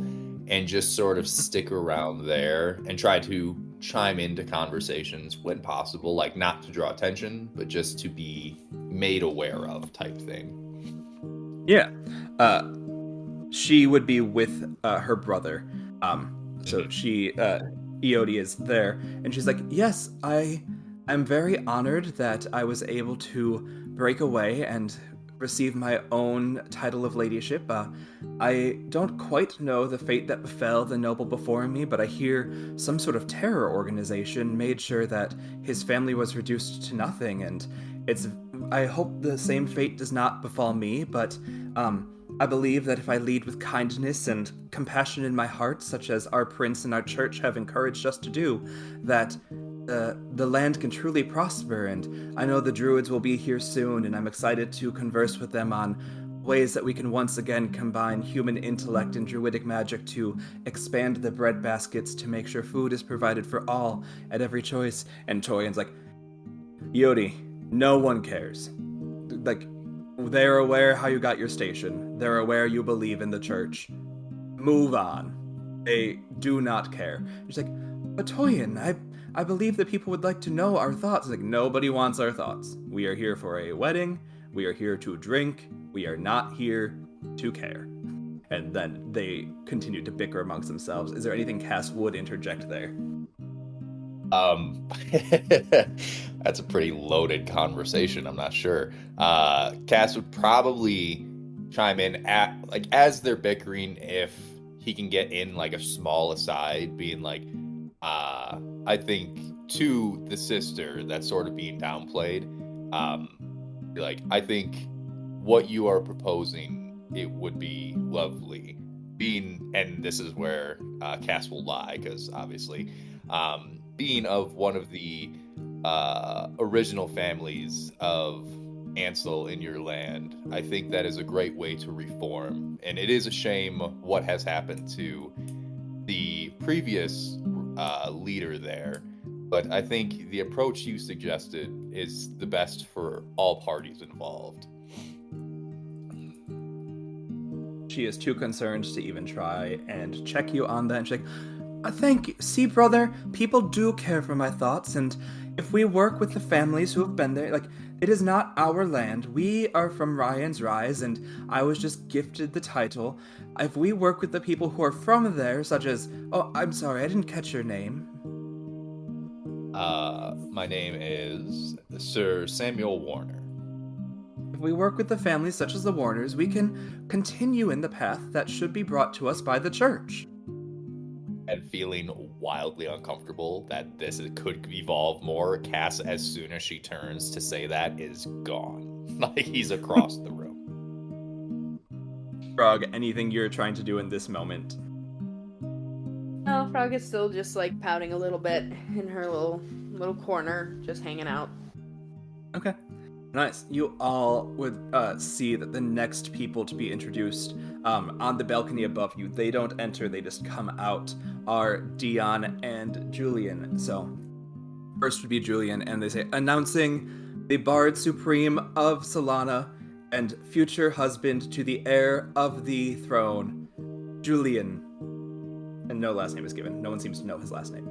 and just sort of stick around there and try to chime into conversations when possible, like not to draw attention, but just to be made aware of type thing. Yeah. She would be with her brother. So she, Eode is there, and she's like, yes, I'm very honored that I was able to break away and receive my own title of ladyship. I don't quite know the fate that befell the noble before me, but I hear some sort of terror organization made sure that his family was reduced to nothing, and I hope the same fate does not befall me, but I believe that if I lead with kindness and compassion in my heart, such as our prince and our church have encouraged us to do, that the land can truly prosper. And I know the Druids will be here soon, and I'm excited to converse with them on ways that we can once again combine human intellect and druidic magic to expand the bread baskets to make sure food is provided for all at every choice. And Torian's like, Eode, no one cares. Like, they're aware how you got your station. They're aware you believe in the church. Move on. They do not care. She's like, but Toyin, I believe that people would like to know our thoughts. Like, nobody wants our thoughts. We are here for a wedding. We are here to drink. We are not here to care. And then they continue to bicker amongst themselves. Is there anything Cass would interject there? That's a pretty loaded conversation. I'm not sure. Cass would probably chime in at like as they're bickering if he can get in like a small aside, being like, I think to the sister that's sort of being downplayed, like I think what you are proposing, it would be lovely. And this is where Cass will lie, because obviously, being of one of the original families of Ansel in your land, I think that is a great way to reform. And it is a shame what has happened to the previous leader there. But I think the approach you suggested is the best for all parties involved. She is too concerned to even try and check you on that. And she's like, thank you. See, brother, people do care for my thoughts, and if we work with the families who have been there, like, it is not our land. We are from Ryan's Rise, and I was just gifted the title. If we work with the people who are from there, such as... Oh, I'm sorry, I didn't catch your name. My name is Sir Samuel Warner. If we work with the families such as the Warners, we can continue in the path that should be brought to us by the church. And feeling wildly uncomfortable that this could evolve more, Cass, as soon as she turns to say that, is gone. Like, he's across the room. Frog, anything you're trying to do in this moment? No, Frog is still just like pouting a little bit in her little corner, just hanging out. Okay. Nice. You all would see that the next people to be introduced on the balcony above you, they don't enter, they just come out, are Dion and Julien. So, first would be Julien, and they say, announcing the Bard Supreme of Salana and future husband to the heir of the throne, Julien. And no last name is given. No one seems to know his last name.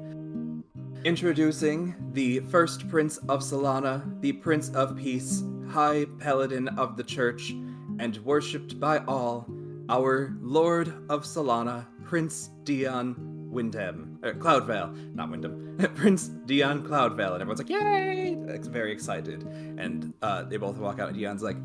Introducing the first Prince of Salana, the Prince of Peace, High Paladin of the Church, and worshipped by all, our Lord of Salana, Prince Dion Cloudvale, not Wyndham, Prince Dion Cloudvale, and everyone's like, yay! It's very excited, and they both walk out, and Dion's like,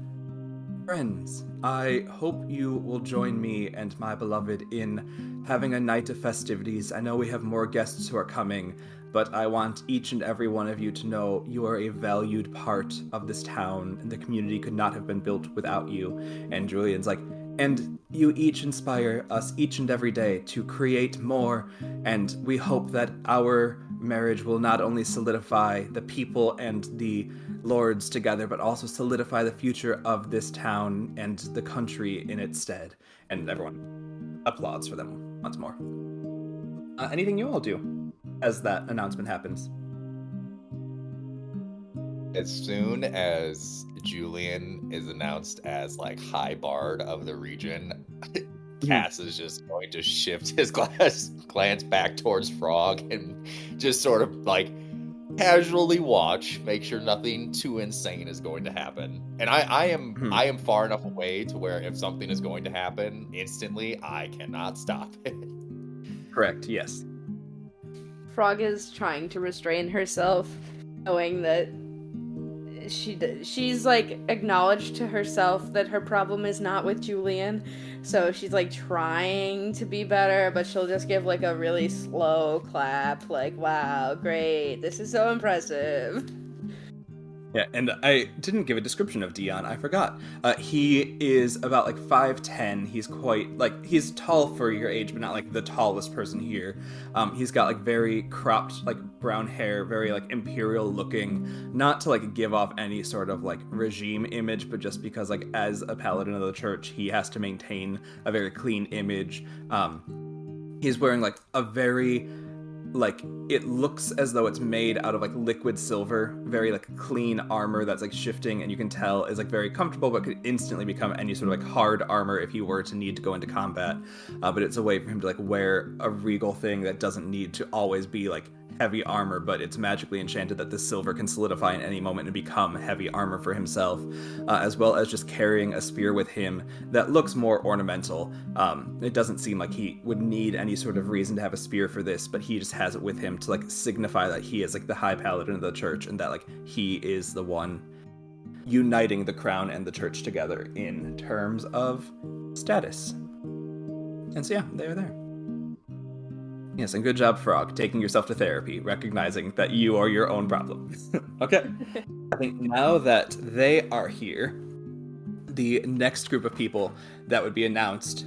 friends, I hope you will join me and my beloved in having a night of festivities. I know we have more guests who are coming, but I want each and every one of you to know you are a valued part of this town, and the community could not have been built without you. And Julian's like, and you each inspire us each and every day to create more, and we hope that our marriage will not only solidify the people and the lords together, but also solidify the future of this town and the country in its stead. And everyone applauds for them once more. Anything you all do as that announcement happens? As soon as Julien is announced as like High Bard of the region, Cass is just going to shift his glance back towards Frog and just sort of like casually watch, make sure nothing too insane is going to happen. And I am far enough away to where if something is going to happen instantly, I cannot stop it. Correct, yes. Frog is trying to restrain herself, knowing that she's like acknowledged to herself that her problem is not with Julien, so she's like trying to be better, but she'll just give like a really slow clap, like, wow, great, this is so impressive. Yeah, and I didn't give a description of Dion, I forgot. He is about like 5'10", he's quite, like, he's tall for your age, but not like the tallest person here. He's got like very cropped, like brown hair, very like imperial looking, not to like give off any sort of like regime image, but just because like as a paladin of the church, he has to maintain a very clean image. He's wearing like a very, like, it looks as though it's made out of like liquid silver, very like clean armor that's like shifting, and you can tell is like very comfortable, but could instantly become any sort of like hard armor if he were to need to go into combat. But it's a way for him to like wear a regal thing that doesn't need to always be like heavy armor, but it's magically enchanted that the silver can solidify in any moment and become heavy armor for himself, as well as just carrying a spear with him that looks more ornamental. It doesn't seem like he would need any sort of reason to have a spear for this, but he just has it with him to like signify that he is like the high paladin of the church and that like he is the one. uniting the crown and the church together in terms of status. And so yeah, they are there. Yes, and good job, Frog, taking yourself to therapy, recognizing that you are your own problem. Okay. I think now that they are here, the next group of people that would be announced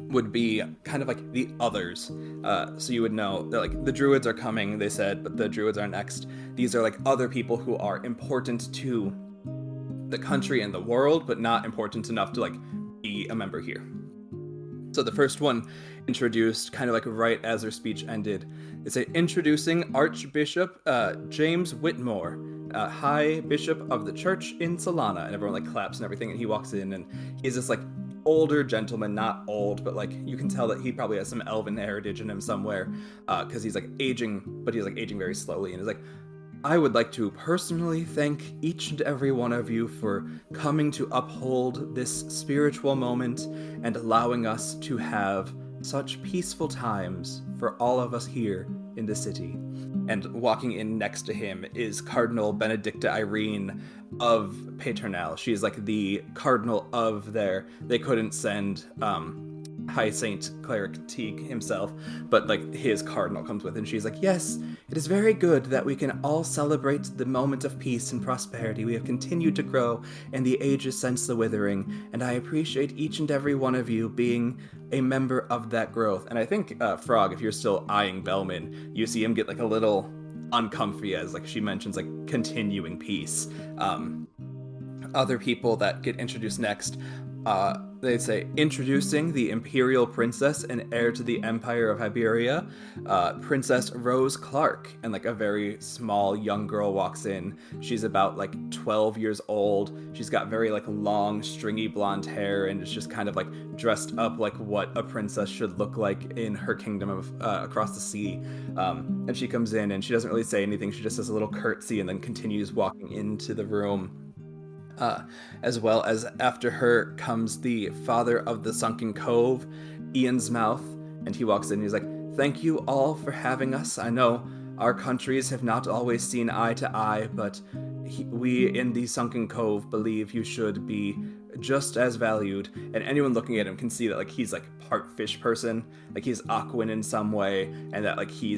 would be kind of like the others. So you would know that like the Druids are coming, they said, but the Druids are next. These are like other people who are important to the country and the world, but not important enough to like be a member here. So the first one introduced kind of like right as their speech ended. It's introducing Archbishop James Whitmore, High Bishop of the Church in Salana. And everyone like claps and everything, and he walks in, and he's this like older gentleman, not old, but like you can tell that he probably has some elven heritage in him somewhere, because he's like aging, but he's like aging very slowly, and he's like, I would like to personally thank each and every one of you for coming to uphold this spiritual moment and allowing us to have such peaceful times for all of us here in the city. And walking in next to him is Cardinal Benedicta Irene of Paternal. She's like the cardinal of there. They couldn't send High Saint Cleric Teague himself, but like his cardinal comes with, and she's like, yes, it is very good that we can all celebrate the moment of peace and prosperity. We have continued to grow in the ages since the withering, and I appreciate each and every one of you being a member of that growth. And I think, Frog, if you're still eyeing Bellman, you see him get like a little uncomfy as like she mentions like continuing peace. Other people that get introduced next, they say, introducing the Imperial Princess and heir to the Empire of Iberia, Princess Rose Clark. And like a very small young girl walks in. She's about like 12 years old. She's got very like long, stringy blonde hair, and is just kind of like dressed up like what a princess should look like in her kingdom of across the sea. And she comes in and she doesn't really say anything. She just does a little curtsy and then continues walking into the room. As well as after her comes the father of the sunken cove, Ian's Mouth, and he walks in and he's like, thank you all for having us. I know our countries have not always seen eye to eye, but we in the sunken cove believe you should be just as valued. And anyone looking at him can see that like he's like part fish person, like he's Aquan in some way, and that like he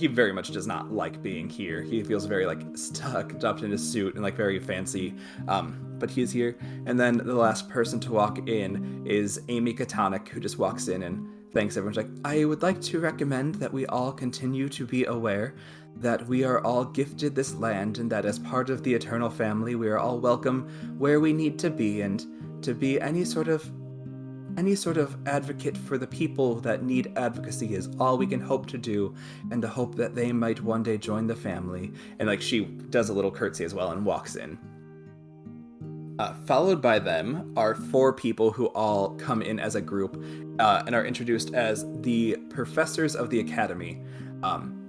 very much does not like being here. He feels very like stuck up in his suit and like very fancy, but he's here. And then the last person to walk in is Amy Katonic, who just walks in and thanks everyone. She's like, I would like to recommend that we all continue to be aware that we are all gifted this land, and that as part of the eternal family we are all welcome where we need to be, and to be any sort of advocate for the people that need advocacy is all we can hope to do, and to hope that they might one day join the family. And like she does a little curtsy as well and walks in. Followed by them are 4 people who all come in as a group and are introduced as the professors of the academy.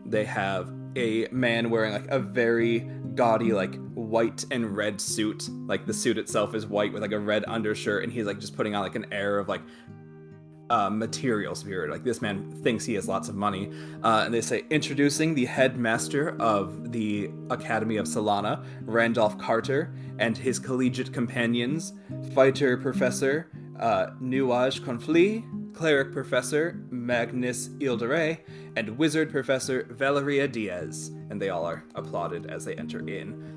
They have a man wearing like a very gaudy like white and red suit. Like the suit itself is white with like a red undershirt, and he's like just putting on like an air of like material spirit. Like this man thinks he has lots of money. And they say, introducing the headmaster of the Academy of Salana, Randolph Carter, and his collegiate companions, fighter professor Nuage Conflit, cleric professor Magnus Ildere, and wizard professor Valeria Diaz. And they all are applauded as they enter in.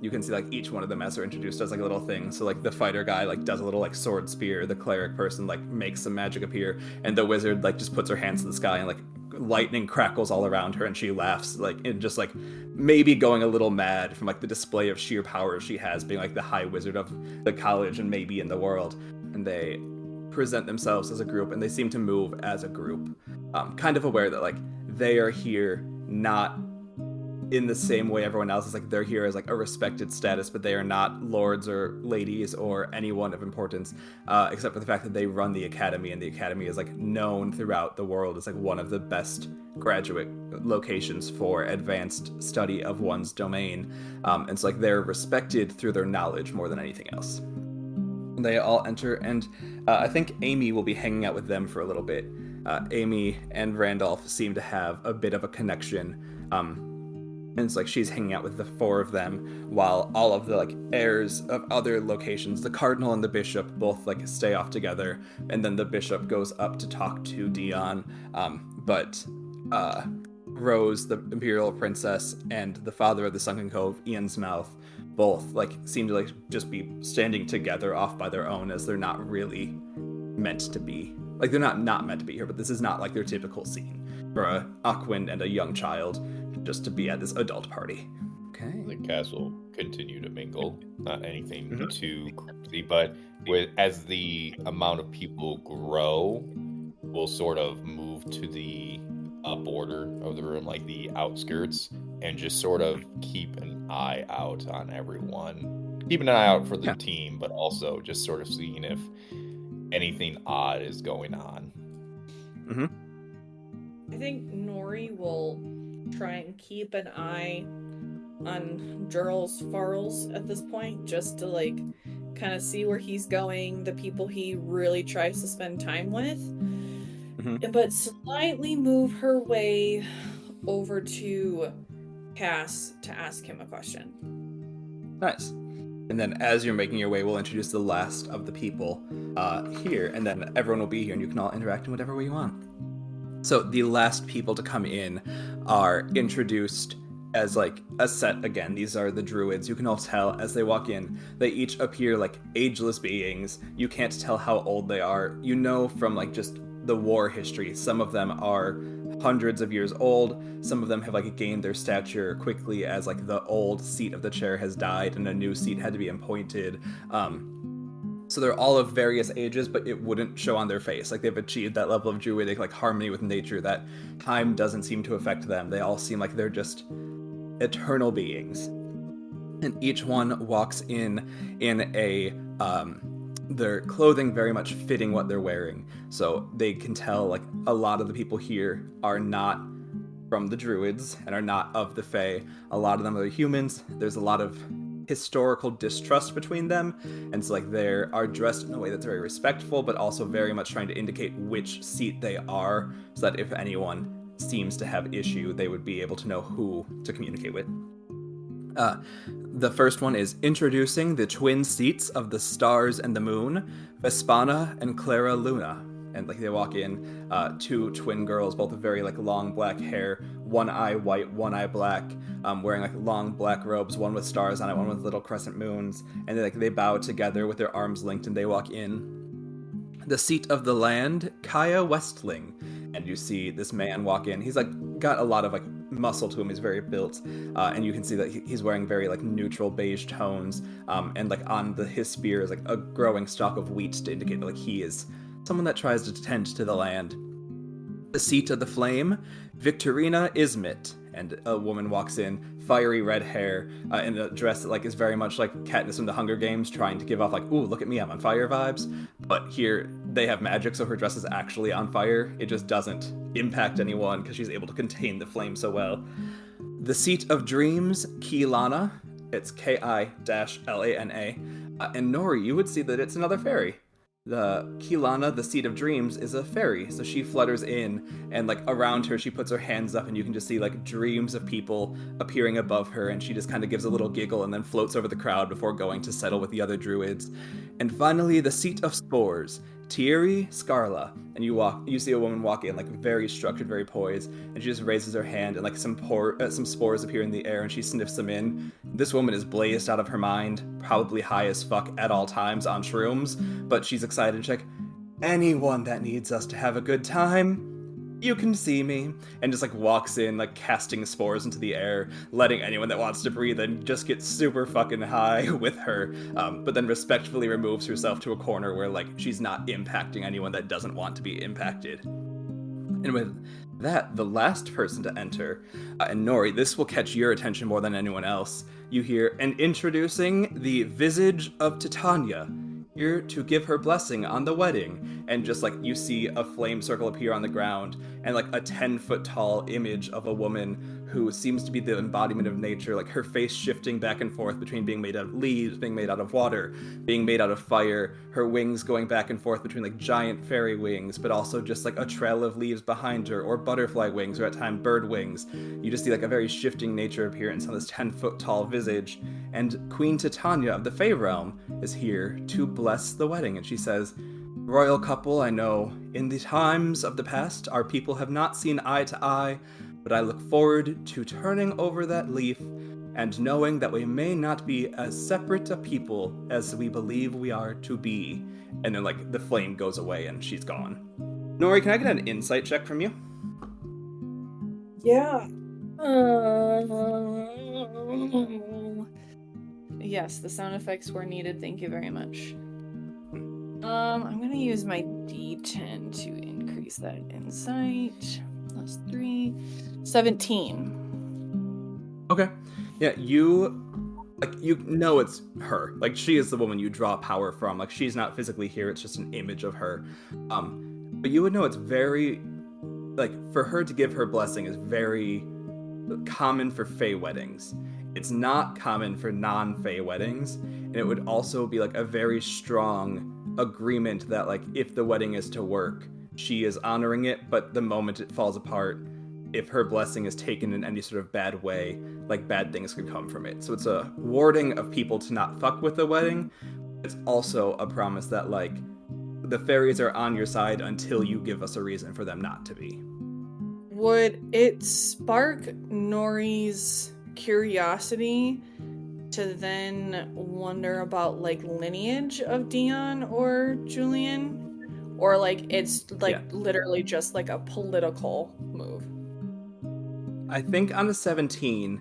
You can see like each one of them as they're introduced does like a little thing. So like the fighter guy like does a little like sword spear, the cleric person like makes some magic appear, and the wizard like just puts her hands to the sky and like lightning crackles all around her, and she laughs like, and just like maybe going a little mad from like the display of sheer power she has, being like the high wizard of the college and maybe in the world. And they present themselves as a group, and they seem to move as a group, kind of aware that like they are here not in the same way everyone else is. Like they're here as like a respected status, but they are not lords or ladies or anyone of importance, except for the fact that they run the academy, and the academy is like known throughout the world as like one of the best graduate locations for advanced study of one's domain. And so like they're respected through their knowledge more than anything else. They all enter, and I think Amy will be hanging out with them for a little bit. Amy and Randolph seem to have a bit of a connection. And it's like she's hanging out with the four of them, while all of the like heirs of other locations, the cardinal and the bishop, both like stay off together. And then the bishop goes up to talk to Dion, but Rose, the imperial princess, and the father of the Sunken Cove, Ian's Mouth, both like seem to like just be standing together off by their own, as they're not really meant to be. Like they're not meant to be here, but this is not like their typical scene for a Aquin and a young child just to be at this adult party. Okay. The cast will continue to mingle. Not anything too crazy, but as the amount of people grow, we'll sort of move to the border of the room, like the outskirts, and just sort of keep an eye out on everyone. Keep an eye out for the team, but also just sort of seeing if anything odd is going on. I think Nori will try and keep an eye on Geral's Farrells at this point, just to like kind of see where he's going, the people he really tries to spend time with, but slightly move her way over to Cass to ask him a question. Nice. And then as you're making your way, we'll introduce the last of the people here, and then everyone will be here, and you can all interact in whatever way you want. So the last people to come in are introduced as like a set again. These are the Druids. You can all tell as they walk in, they each appear like ageless beings. You can't tell how old they are. You know from like just the war history, some of them are hundreds of years old. Some of them have like gained their stature quickly as like the old seat of the chair has died and a new seat had to be appointed. So they're all of various ages, but it wouldn't show on their face. Like they've achieved that level of druidic like harmony with nature that time doesn't seem to affect them. They all seem like they're just eternal beings. And each one walks in a their clothing very much fitting what they're wearing. So they can tell like a lot of the people here are not from the Druids and are not of the Fae. A lot of them are humans. There's a lot of historical distrust between them, and so like they are dressed in a way that's very respectful, but also very much trying to indicate which seat they are, so that if anyone seems to have issue, they would be able to know who to communicate with. The first one is introducing the twin seats of the stars and the moon, Vespana and Clara Luna. And like they walk in, two twin girls, both with very like long black hair, one eye white, one eye black, wearing like long black robes, one with stars on it, one with little crescent moons, and they bow together with their arms linked and they walk in. The seat of the land, Kanya Westling, and you see this man walk in. He's like got a lot of like muscle to him. He's very built, and you can see that he's wearing very like neutral beige tones, and like on his spear is like a growing stalk of wheat to indicate that like he is someone that tries to tend to the land. The seat of the flame, Victorina Ismat, and a woman walks in, fiery red hair, in a dress that like is very much like Katniss from the Hunger Games, trying to give off like, ooh, look at me, I'm on fire vibes. But here they have magic, so her dress is actually on fire. It just doesn't impact anyone because she's able to contain the flame so well. The seat of dreams, Kilana, it's K-I-L-A-N-A, and Nori, you would see that it's another fairy. The Kilana, the seat of dreams, is a fairy, so she flutters in, and like around her she puts her hands up and you can just see like dreams of people appearing above her, and she just kind of gives a little giggle and then floats over the crowd before going to settle with the other druids. And finally, the seat of spores, Thierry Scarla, and you see a woman walk in like very structured, very poised, and she just raises her hand and like some spores appear in the air and she sniffs them in. This woman is blazed out of her mind, probably high as fuck at all times on shrooms, but she's excited to check anyone that needs us to have a good time. You can see me, and just like walks in like casting spores into the air, letting anyone that wants to breathe and just get super fucking high with her, but then respectfully removes herself to a corner where like she's not impacting anyone that doesn't want to be impacted. And with that, the last person to enter, and Nori, this will catch your attention more than anyone else. You hear, and introducing the Visage of Titania, here to give her blessing on the wedding, and just like you see a flame circle appear on the ground, and like a 10-foot tall image of a woman who seems to be the embodiment of nature, like her face shifting back and forth between being made out of leaves, being made out of water, being made out of fire, her wings going back and forth between like giant fairy wings, but also just like a trail of leaves behind her, or butterfly wings, or at times bird wings. You just see like a very shifting nature appearance on this 10-foot tall visage. And Queen Titania of the Fey Realm is here to bless the wedding, and she says, "Royal couple, I know in the times of the past our people have not seen eye to eye, but I look forward to turning over that leaf and knowing that we may not be as separate a people as we believe we are to be." And then like the flame goes away and she's gone. Nori, can I get an insight check from you? Yeah. Yes, the sound effects were needed. Thank you very much. I'm gonna use my D10 to increase that insight. Plus 3. 17. Okay. Yeah, you know it's her. Like, she is the woman you draw power from. Like, she's not physically here, it's just an image of her. But you would know it's very, like, for her to give her blessing is very common for Fey weddings. It's not common for non-Fey weddings, and it would also be like a very strong agreement that like if the wedding is to work, she is honoring it, but the moment it falls apart, if her blessing is taken in any sort of bad way, like bad things could come from it. So it's a warding of people to not fuck with the wedding. It's also a promise that like the fairies are on your side until you give us a reason for them not to be. Would it spark Nori's curiosity to then wonder about like lineage of Dion or Julien? Or like it's like literally just like a political move? I think on a 17,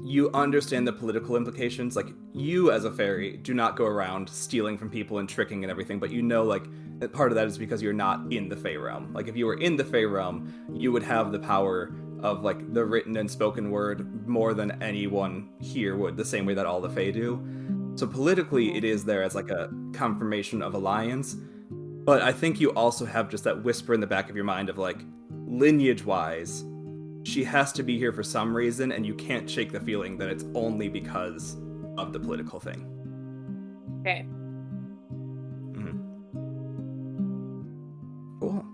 you understand the political implications. Like, you as a fairy do not go around stealing from people and tricking and everything, but you know, like, that part of that is because you're not in the Fey realm. Like, if you were in the Fey realm, you would have the power of, like, the written and spoken word more than anyone here would, the same way that all the Fey do. So politically, it is there as, like, a confirmation of alliance. But I think you also have just that whisper in the back of your mind of, like, lineage-wise, she has to be here for some reason, and you can't shake the feeling that it's only because of the political thing. Okay. Cool.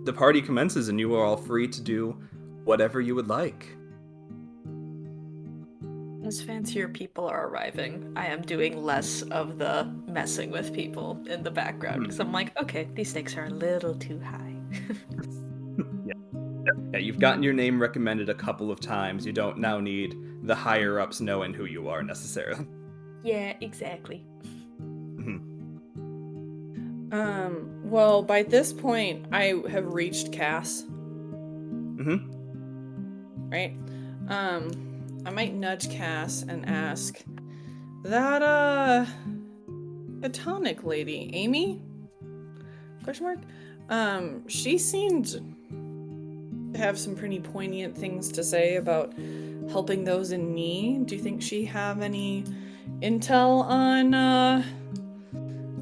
The party commences, and you are all free to do whatever you would like. As fancier people are arriving, I am doing less of the messing with people in the background, because I'm like, okay, these stakes are a little too high. Yeah, you've gotten your name recommended a couple of times. You don't now need the higher-ups knowing who you are, necessarily. Yeah, exactly. Well, by this point, I have reached Cass. Right? I might nudge Cass and ask, that, a tonic lady, Amy? Question mark? She seemed to have some pretty poignant things to say about helping those in need. Do you think she have any intel on,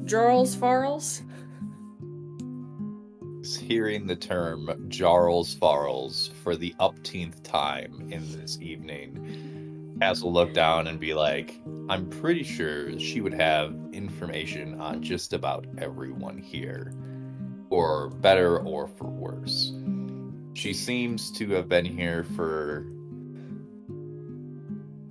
Jarls Farls? Hearing the term Jarls Farls for the upteenth time in this evening, Cass will look down and be like, I'm pretty sure she would have information on just about everyone here, for better or for worse. She seems to have been here for...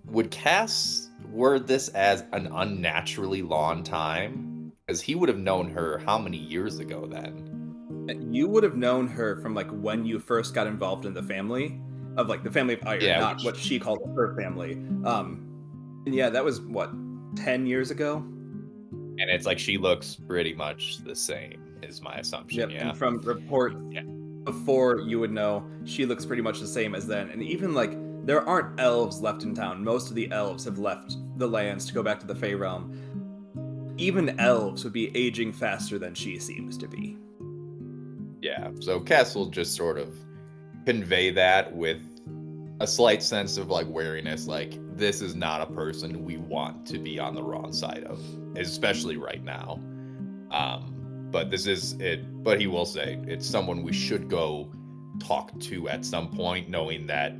Would Cass word this as an unnaturally long time? Because he would have known her how many years ago then? You would have known her from, like, when you first got involved in the family, of, like, the family of Iron, not what she called her family. And yeah, that was, what, 10 years ago? And it's like she looks pretty much the same, is my assumption, Yep, and from reports before, you would know she looks pretty much the same as then. And even, like, there aren't elves left in town. Most of the elves have left the lands to go back to the Fey Realm. Even elves would be aging faster than she seems to be. Yeah, so Cass will just sort of convey that with a slight sense of, like, wariness, like, this is not a person we want to be on the wrong side of, especially right now. But this is it. But he will say it's someone we should go talk to at some point, knowing that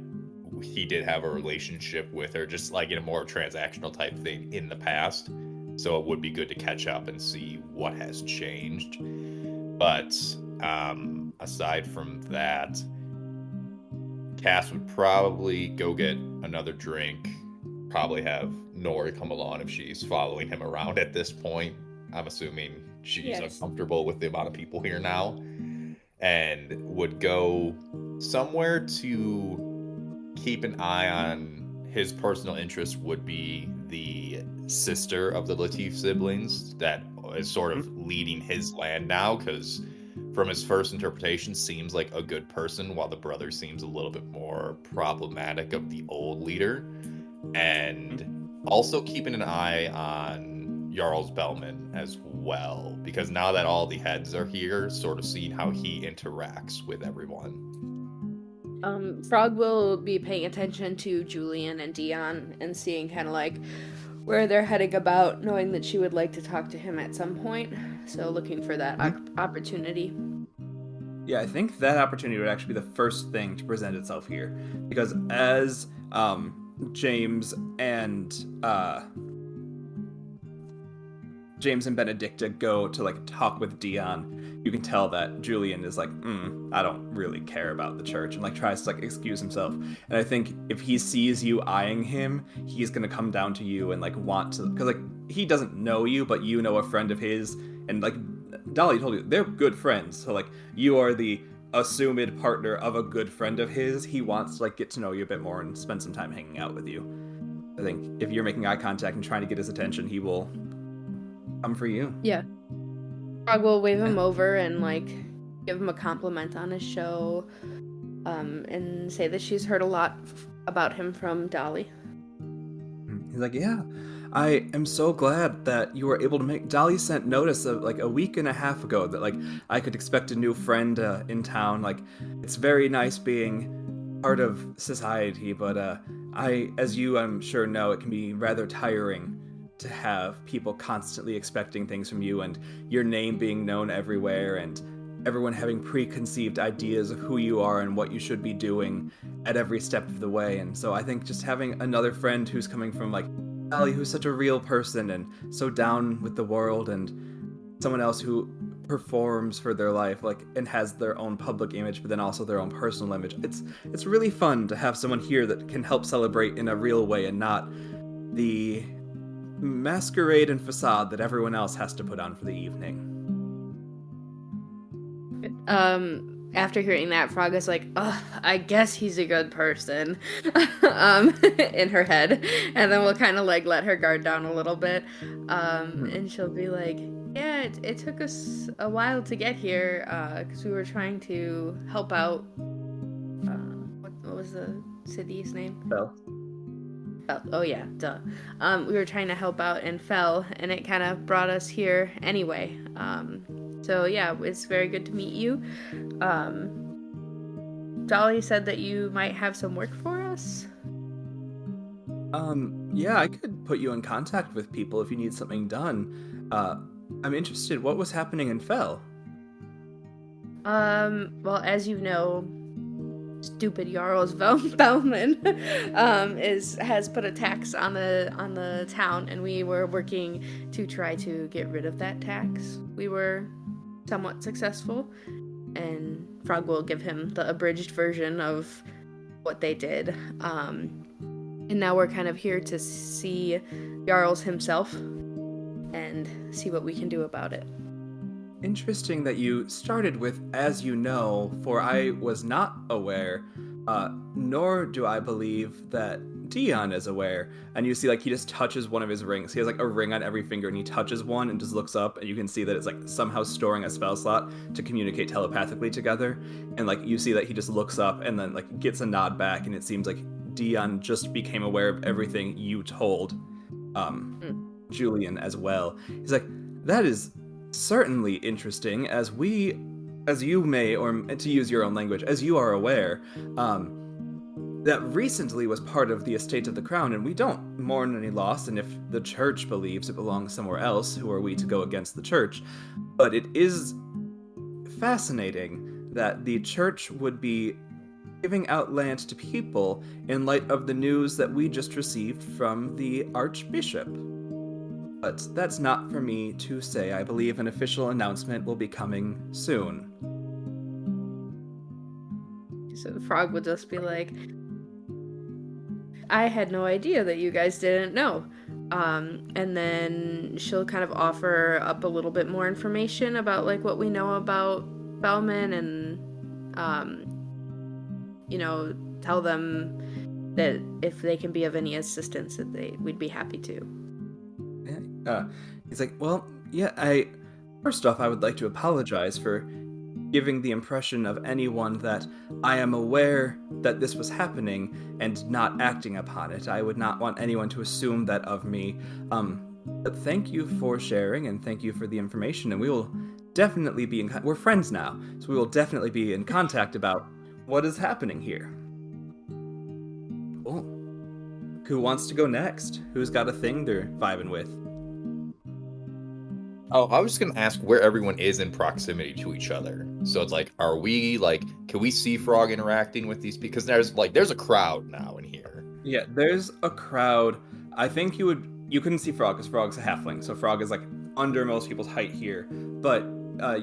he did have a relationship with her, just like in a more transactional type thing in the past. So it would be good to catch up and see what has changed. But aside from that, Cass would probably go get another drink, probably have Nori come along if she's following him around at this point. I'm assuming she's uncomfortable with the amount of people here now, and would go somewhere to keep an eye on. His personal interest would be the sister of the Latif siblings that is sort of leading his land now, because from his first interpretation seems like a good person, while the brother seems a little bit more problematic of the old leader. And also keeping an eye on Jarl's Bellman as well, because now that all the heads are here, sort of seeing how he interacts with everyone. Frog will be paying attention to Julien and Dion and seeing kind of like where they're heading about, knowing that she would like to talk to him at some point. So looking for that opportunity. Yeah, I think that opportunity would actually be the first thing to present itself here, because as James and Benedicta go to like talk with Dion, you can tell that Julien is like, I don't really care about the church, and like tries to like excuse himself. And I think if he sees you eyeing him, he's gonna come down to you and like want to, because like he doesn't know you, but you know a friend of his, and like Dolly told you they're good friends, so like you are the assumed partner of a good friend of his. He wants to like get to know you a bit more and spend some time hanging out with you. I think if you're making eye contact and trying to get his attention, he will come for you. Yeah. Frog will wave him over and like give him a compliment on his show, and say that she's heard a lot about him from Dolly. He's like, yeah, I am so glad that you were able to make. Dolly sent notice of like a week and a half ago that like I could expect a new friend in town. Like it's very nice being part of society, but as you I'm sure know, it can be rather tiring to have people constantly expecting things from you, and your name being known everywhere, and everyone having preconceived ideas of who you are and what you should be doing at every step of the way. And so I think just having another friend who's coming from like Sally, who's such a real person and so down with the world, and someone else who performs for their life, like, and has their own public image, but then also their own personal image. It's really fun to have someone here that can help celebrate in a real way and not the masquerade and facade that everyone else has to put on for the evening. After hearing that, Frog is like, I guess he's a good person, in her head, and then we'll kind of like let her guard down a little bit, and she'll be like, yeah, it took us a while to get here, because we were trying to help out, what was the city's name? Fell. Oh yeah, duh. We were trying to help out in Fell, and it kind of brought us here anyway. So yeah, it's very good to meet you. Dolly said that you might have some work for us. Yeah, I could put you in contact with people if you need something done. I'm interested. What was happening in Fell? Well, as you know, stupid Jarl's Bellman has put a tax on the town, and we were working to try to get rid of that tax. We were somewhat successful, and Frog will give him the abridged version of what they did. And now we're kind of here to see Jarl's himself and see what we can do about it. Interesting that you started with, as you know, for I was not aware, nor do I believe that Dion is aware. And you see, like, he just touches one of his rings. He has, like, a ring on every finger, and he touches one and just looks up, and you can see that it's, like, somehow storing a spell slot to communicate telepathically together. And, like, you see that he just looks up and then, like, gets a nod back, and it seems like Dion just became aware of everything you told Julien as well. He's like, that is certainly interesting, as you may, or to use your own language, as you are aware, that recently was part of the estate of the crown, and we don't mourn any loss, and if the church believes it belongs somewhere else, who are we to go against the church? But it is fascinating that the church would be giving out land to people in light of the news that we just received from the Archbishop. But that's not for me to say. I believe an official announcement will be coming soon. So the frog would just be like, I had no idea that you guys didn't know. And then she'll kind of offer up a little bit more information about like what we know about Bellman and tell them that if they can be of any assistance that we'd be happy to. He's like, well, yeah, first off, I would like to apologize for giving the impression of anyone that I am aware that this was happening and not acting upon it. I would not want anyone to assume that of me. But thank you for sharing and thank you for the information, and we will definitely be we're friends now, so we will definitely be in contact about what is happening here. Cool. Who wants to go next? Who's got a thing they're vibing with? Oh, I was just gonna ask where everyone is in proximity to each other. So it's like, are we like, can we see Frog interacting with these? Because there's a crowd now in here. Yeah, there's a crowd. I think you couldn't see Frog because Frog's a halfling, so Frog is like under most people's height here. But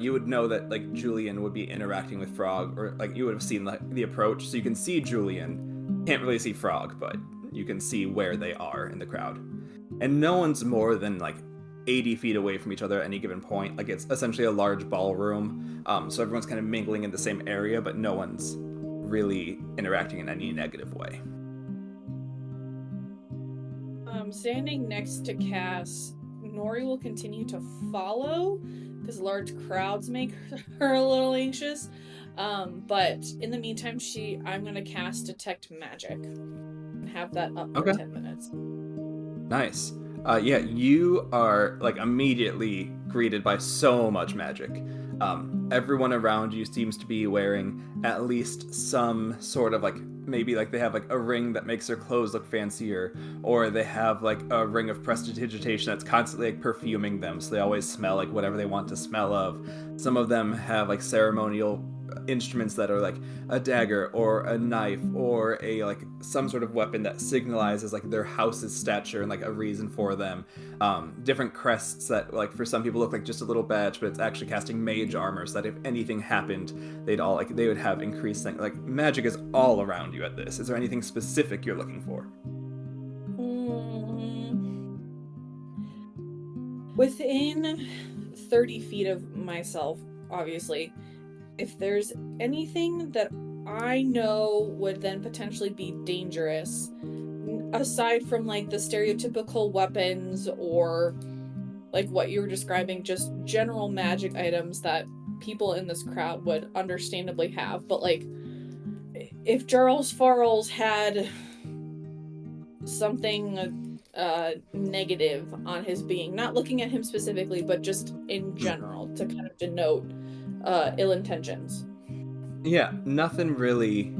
you would know that like Julien would be interacting with Frog, or like you would have seen the approach, so you can see Julien. Can't really see Frog, but you can see where they are in the crowd. And no one's more than like 80 feet away from each other at any given point. Like it's essentially a large ballroom, so everyone's kind of mingling in the same area, but no one's really interacting in any negative way. Standing next to Cass, Nori will continue to follow because large crowds make her a little anxious. But in the meantime, I'm gonna cast Detect Magic and have that up for 10 minutes. Nice. Yeah, you are like immediately greeted by so much magic. Everyone around you seems to be wearing at least some sort of like, maybe like they have like a ring that makes their clothes look fancier, or they have like a ring of prestidigitation that's constantly like perfuming them, so they always smell like whatever they want to smell of. Some of them have like ceremonial instruments that are like a dagger or a knife or a like some sort of weapon that signalizes like their house's stature and like a reason for them. Different crests that like for some people look like just a little badge, but it's actually casting mage armor, so that if anything happened, they would have increased thing. Like magic is all around you at this. Is there anything specific you're looking for? Within 30 feet of myself, obviously, if there's anything that I know would then potentially be dangerous, aside from like the stereotypical weapons or like what you were describing, just general magic items that people in this crowd would understandably have, but like if Jarls Farrells had something negative on his being, not looking at him specifically, but just in general to kind of denote ill intentions. Yeah, nothing really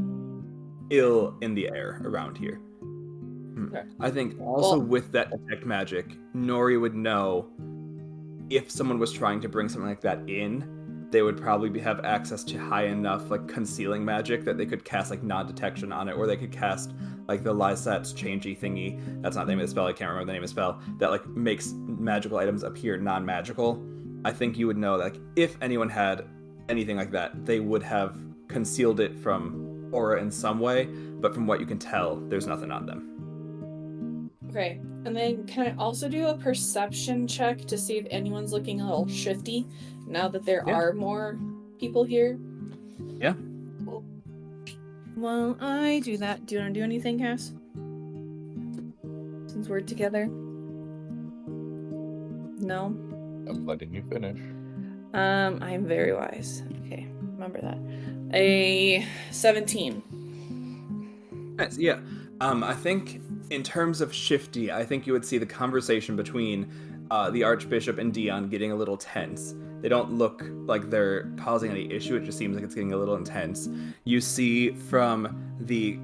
ill in the air around here. Okay. I think also with that detect magic, Nori would know if someone was trying to bring something like that in, they would probably have access to high enough like concealing magic that they could cast like non-detection on it, or they could cast like the Lysat's changey thingy. That's not the name of the spell, I can't remember the name of the spell, that like makes magical items appear non-magical. I think you would know that like, if anyone had anything like that, they would have concealed it from aura in some way, but from what you can tell, there's nothing on them. Okay, and then can I also do a perception check to see if anyone's looking a little shifty now that there are more people here? Yeah. Well, I do that. Do you want to do anything, Cass? Since we're together? No? I'm letting you finish. I'm very wise. Okay, remember that. A 17. Nice, yeah. I think in terms of shifty, I think you would see the conversation between the Archbishop and Dion getting a little tense. They don't look like they're causing any issue, it just seems like it's getting a little intense. You see from the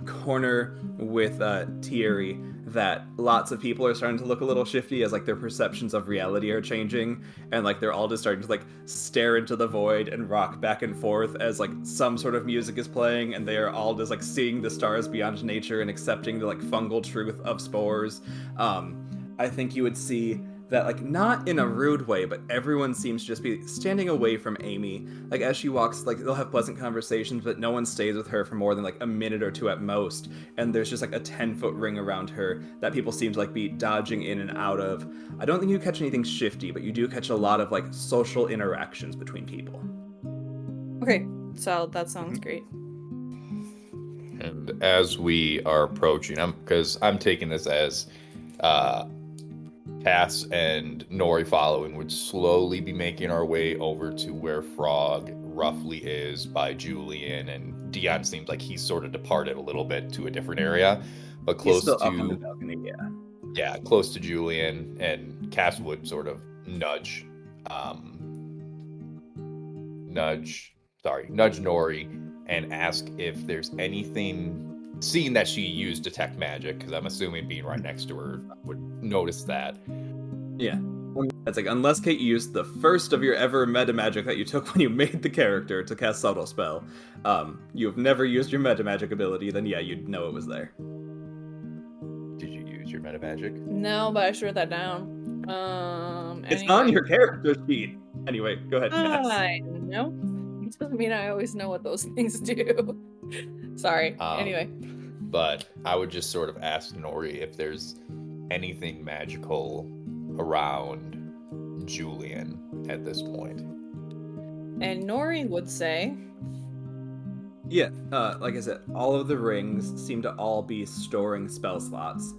corner with Thierry that lots of people are starting to look a little shifty as like their perceptions of reality are changing, and like they're all just starting to like stare into the void and rock back and forth as like some sort of music is playing, and they are all just like seeing the stars beyond nature and accepting the like fungal truth of spores. I think you would see that, like, not in a rude way, but everyone seems to just be standing away from Amy. Like, as she walks, like, they'll have pleasant conversations, but no one stays with her for more than, like, a minute or two at most. And there's just, like, a 10-foot ring around her that people seem to, like, be dodging in and out of. I don't think you catch anything shifty, but you do catch a lot of, like, social interactions between people. Okay, so that sounds great. And as we are approaching, because I'm taking this as Cass and Nori following would slowly be making our way over to where Frog roughly is by Julien, and Dion seems like he's sort of departed a little bit to a different area, but close He's still to up on the balcony, yeah. Close to Julien, and Cass would sort of nudge Nori and ask if there's anything. Seeing that she used detect magic, because I'm assuming being right next to her would notice that. Yeah. That's like, unless Kate used the first of your ever meta magic that you took when you made the character to cast Subtle Spell, you have never used your meta magic ability, then yeah, you'd know it was there. Did you use your meta magic? No, but I should write that down. It's anyway. on your character sheet. Anyway, go ahead, Cass. I know. It doesn't mean I always know what those things do. Sorry. Anyway. But I would just sort of ask Nori if there's anything magical around Julien at this point. And Nori would say... Yeah, like I said, all of the rings seem to all be storing spell slots.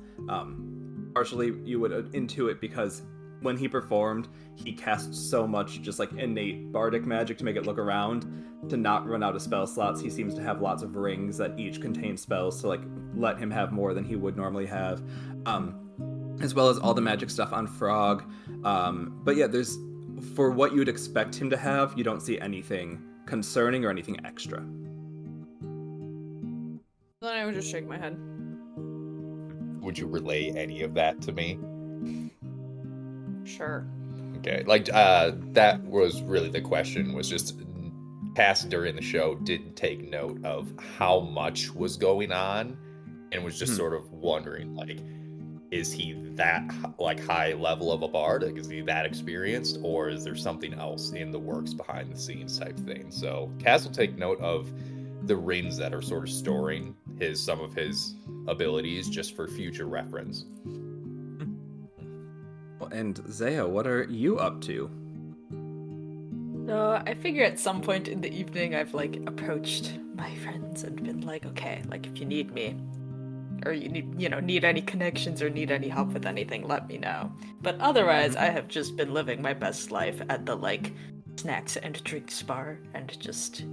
Partially, you would intuit because when he performed, he cast so much just like innate bardic magic to make it look around. To not run out of spell slots, he seems to have lots of rings that each contain spells to like let him have more than he would normally have, as well as all the magic stuff on Frog. But yeah, there's, for what you would expect him to have, you don't see anything concerning or anything extra. Then I would just shake my head. Would you relay any of that to me? Sure. Okay, like that was really the question, was just Cass during the show didn't take note of how much was going on and was just sort of wondering, like, is he that like high level of a bard? Like, is he that experienced, or is there something else in the works behind the scenes type thing? So Cass will take note of the rings that are sort of storing some of his abilities just for future reference. And Zeah, what are you up to? So I figure at some point in the evening I've like approached my friends and been like, okay, like if you need me, or you need any connections or need any help with anything, let me know. But otherwise, I have just been living my best life at the like snacks and drinks bar and just,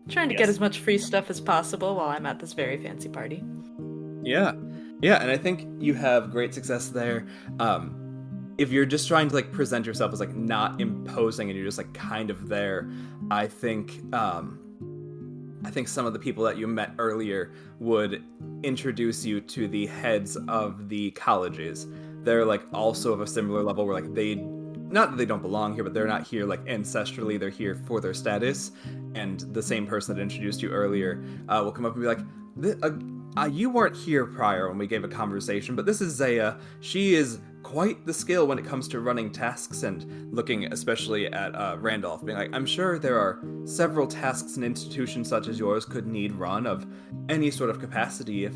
trying to get as much free stuff as possible while I'm at this very fancy party. Yeah, and I think you have great success there. If you're just trying to like present yourself as like not imposing and you're just like kind of there, I think some of the people that you met earlier would introduce you to the heads of the colleges. They're like also of a similar level where like not that they don't belong here, but they're not here like ancestrally, they're here for their status. And the same person that introduced you earlier will come up and be like, you weren't here prior when we gave a conversation, but this is Zeah. She is quite the skill when it comes to running tasks and looking especially at Randolph, being like, I'm sure there are several tasks an institution such as yours could need run of any sort of capacity. If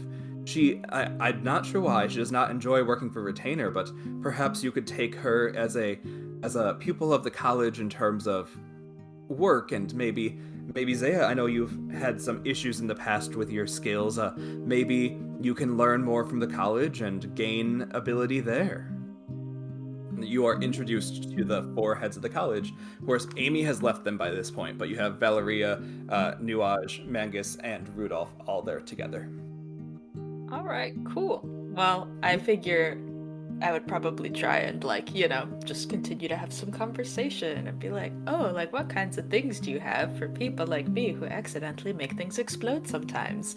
I'm not sure why she does not enjoy working for Retainer, but perhaps you could take her as a pupil of the college in terms of work, and maybe Zeah, I know you've had some issues in the past with your skills. Maybe you can learn more from the college and gain ability there. You are introduced to the four heads of the college. Of course, Amy has left them by this point, but you have Valeria, Nuage, Mangus, and Rudolph all there together. All right, cool. Well, I figure I would probably try and just continue to have some conversation and be like, oh, like what kinds of things do you have for people like me who accidentally make things explode sometimes?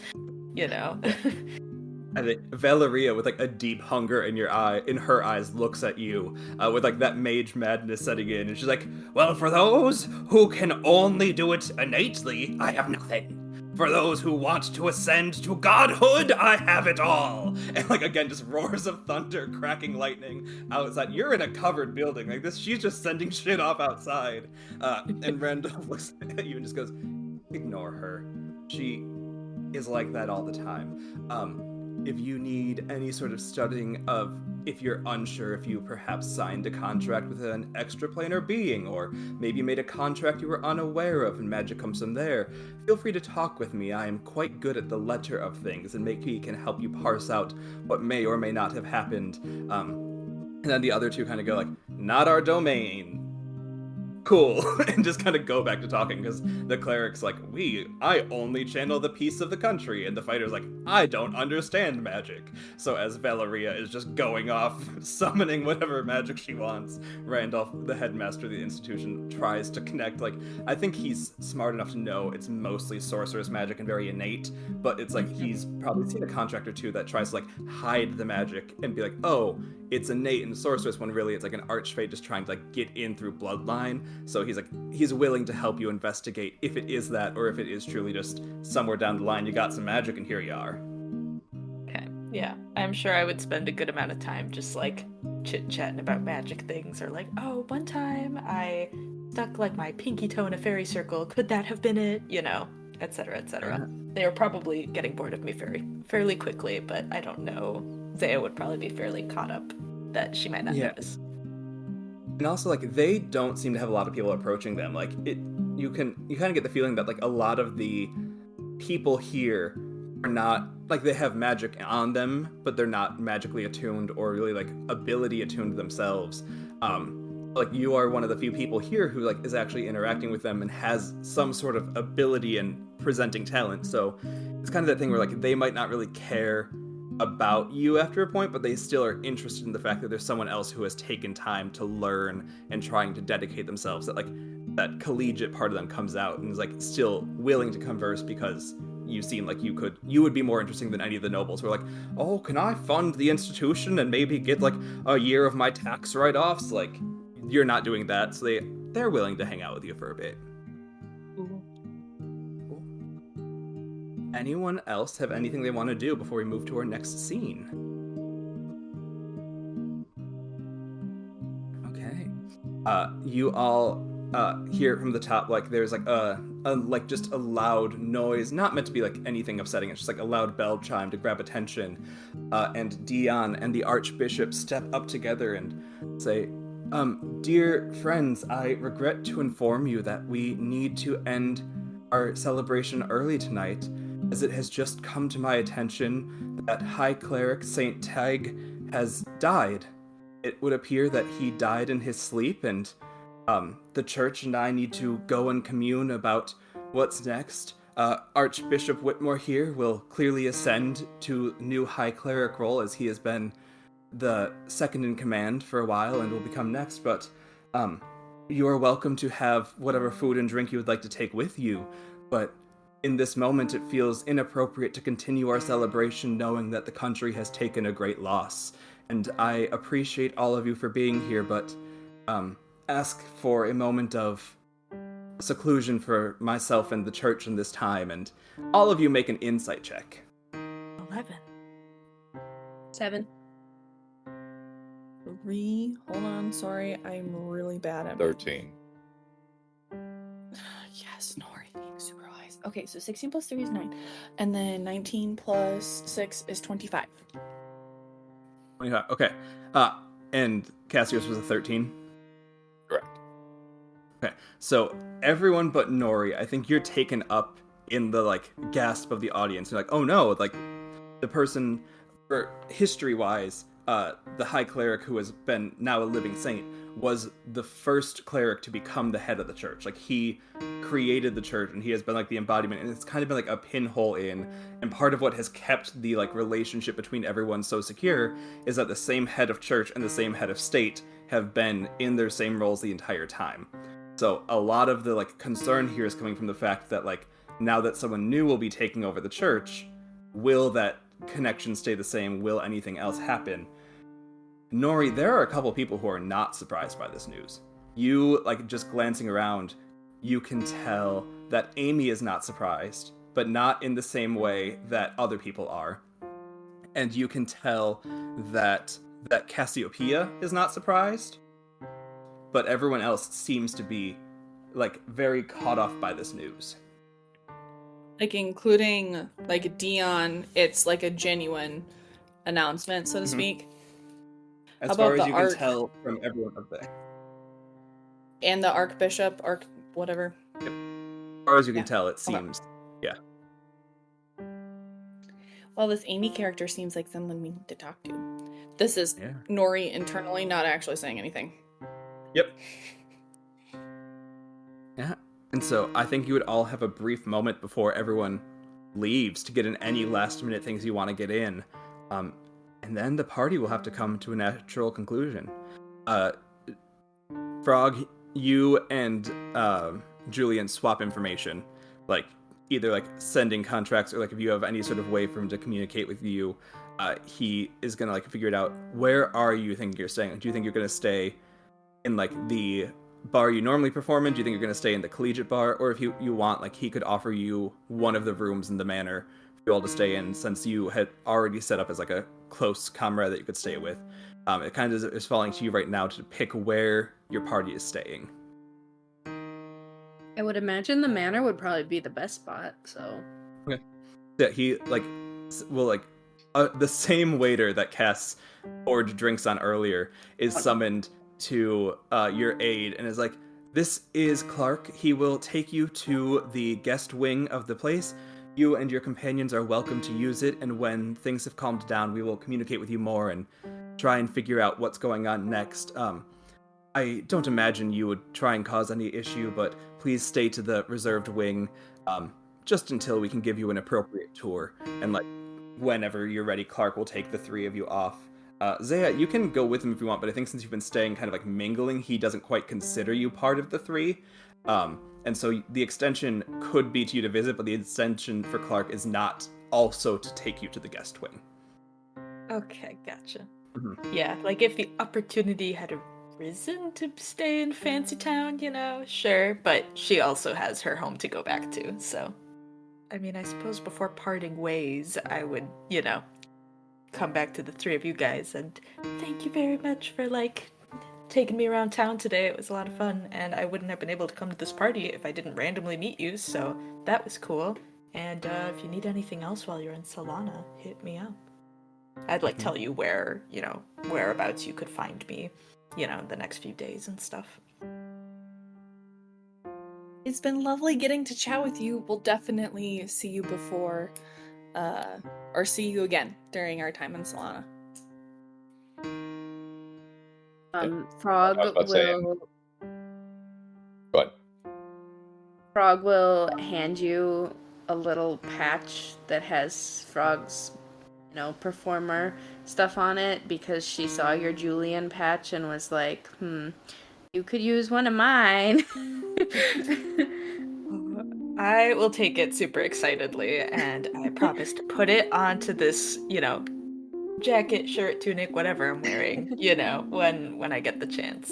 I think Valeria, with like a deep hunger in her eyes, looks at you with like that mage madness setting in, and she's like, "Well, for those who can only do it innately, I have nothing. For those who want to ascend to godhood, I have it all." And like again, just roars of thunder, cracking lightning outside. You're in a covered building like this. She's just sending shit off outside. And Randolph looks at you and just goes, "Ignore her. She is like that all the time." If you need any sort of studying of, if you're unsure if you perhaps signed a contract with an extraplanar being, or maybe made a contract you were unaware of and magic comes from there, feel free to talk with me. I am quite good at the letter of things and maybe can help you parse out what may or may not have happened. And then the other two kind of go like, "Not our domain." Cool. And just kind of go back to talking, because the cleric's like, I only channel the peace of the country, and the fighter's like, I don't understand magic. So as Valeria is just going off summoning whatever magic she wants, Randolph, the headmaster of the institution, tries to connect. Like, I think he's smart enough to know it's mostly sorceress magic and very innate, but it's like he's probably seen a contract or two that tries to like hide the magic and be like, oh, it's innate and sorceress, when really it's like an archfey just trying to like get in through bloodline. So he's willing to help you investigate if it is that, or if it is truly just somewhere down the line you got some magic and here you are. Okay, yeah. I'm sure I would spend a good amount of time just like chit-chatting about magic things, or like, oh, one time I stuck like my pinky toe in a fairy circle. Could that have been it? Etc., etc. They are probably getting bored of me fairly quickly, but I don't know. Zeah would probably be fairly caught up that she might not notice. And also, like, they don't seem to have a lot of people approaching them. Like, you kind of get the feeling that like a lot of the people here are not, like, they have magic on them, but they're not magically attuned or really like ability attuned themselves. Like, you are one of the few people here who like is actually interacting with them and has some sort of ability and presenting talent. So it's kind of that thing where like they might not really care about you after a point, but they still are interested in the fact that there's someone else who has taken time to learn and trying to dedicate themselves. That like that collegiate part of them comes out and is like still willing to converse, because you seem like you would be more interesting than any of the nobles who are like, oh, can I fund the institution and maybe get like a year of my tax write-offs? Like, you're not doing that, so they're willing to hang out with you for a bit. Cool. Anyone else have anything they want to do before we move to our next scene? Okay. You all hear from the top, like there's like like just a loud noise, not meant to be like anything upsetting. It's just like a loud bell chime to grab attention. And Dion and the Archbishop step up together and say, dear friends, I regret to inform you that we need to end our celebration early tonight, as it has just come to my attention that High Cleric Saint Tag has died. It would appear that he died in his sleep, and the church and I need to go and commune about what's next. Archbishop Whitmore here will clearly ascend to new High Cleric role, as he has been the second in command for a while and will become next, but you are welcome to have whatever food and drink you would like to take with you, but in this moment it feels inappropriate to continue our celebration knowing that the country has taken a great loss. And I appreciate all of you for being here, but ask for a moment of seclusion for myself and the church in this time, and all of you make an insight check. 11. 7. 3. Hold on, sorry, I'm really bad at 13. Yes, Nori being super wise. Okay, so 16 plus 3 is 9. And then 19 plus 6 is 25. 25. Okay. And Cassius was a 13? Correct. Okay. So everyone but Nori, I think you're taken up in the like gasp of the audience. You're like, oh no, like the person, or history-wise, the high cleric who has been now a living saint, was the first cleric to become the head of the church. Like, he created the church, and he has been like the embodiment, and it's kind of been like a pinhole in. And part of what has kept the like relationship between everyone so secure is that the same head of church and the same head of state have been in their same roles the entire time. So a lot of the like concern here is coming from the fact that like now that someone new will be taking over the church, will that connection stay the same? Will anything else happen? Nori, there are a couple people who are not surprised by this news. You, like, just glancing around, you can tell that Amy is not surprised, but not in the same way that other people are. And you can tell that Cassiopeia is not surprised, but everyone else seems to be, like, very caught off by this news. Like, including, like, Dion, it's like a genuine announcement, so to speak. As far as you can tell from everyone up there. And the Archbishop, whatever. Yep. As far as you can tell, it seems. Yeah. Well, this Amy character seems like someone we need to talk to. This is Nori internally not actually saying anything. Yep. Yeah. And so I think you would all have a brief moment before everyone leaves to get in any last minute things you want to get in. And then the party will have to come to a natural conclusion. Frog, you and Julien swap information. Like, either like sending contracts or like if you have any sort of way for him to communicate with you, he is gonna like figure it out. Where are you thinking you're staying? Do you think you're gonna stay in like the bar you normally perform in? Do you think you're gonna stay in the collegiate bar? Or if you want, like, he could offer you one of the rooms in the manor for you all to stay in, since you had already set up as like a close comrade that you could stay with. It kind of is falling to you right now to pick where your party is staying. I would imagine the manor would probably be the best spot, so... Okay. Yeah, he, like, will, like, the same waiter that Cass poured drinks on earlier is summoned to your aid and is like, "This is Clark. He will take you to the guest wing of the place. You and your companions are welcome to use it, and when things have calmed down, we will communicate with you more and try and figure out what's going on next. I don't imagine you would try and cause any issue, but please stay to the reserved wing, just until we can give you an appropriate tour. And, like, whenever you're ready, Clark will take the three of you off. Zeah, you can go with him if you want, but I think since you've been staying kind of, like, mingling, he doesn't quite consider you part of the three. And so the extension could be to you to visit, but the extension for Clark is not also to take you to the guest wing. Okay, gotcha. Mm-hmm. Yeah, like if the opportunity had arisen to stay in Fancy Town, you know, sure, but she also has her home to go back to, so. I mean, I suppose before parting ways, I would, you know, come back to the three of you guys, and thank you very much for, like, taking me around town today. It was a lot of fun, and I wouldn't have been able to come to this party if I didn't randomly meet you, so that was cool. And if you need anything else while you're in Salana, hit me up. I'd like tell you where, you know, whereabouts you could find me, you know, the next few days and stuff. It's been lovely getting to chat with you. We'll definitely see you before, or see you again during our time in Salana. Frog will hand you a little patch that has Frog's, you know, performer stuff on it, because she saw your Julien patch and was like, you could use one of mine. I will take it super excitedly, and I promise to put it onto this, you know, jacket, shirt, tunic, whatever I'm wearing, you know, when I get the chance.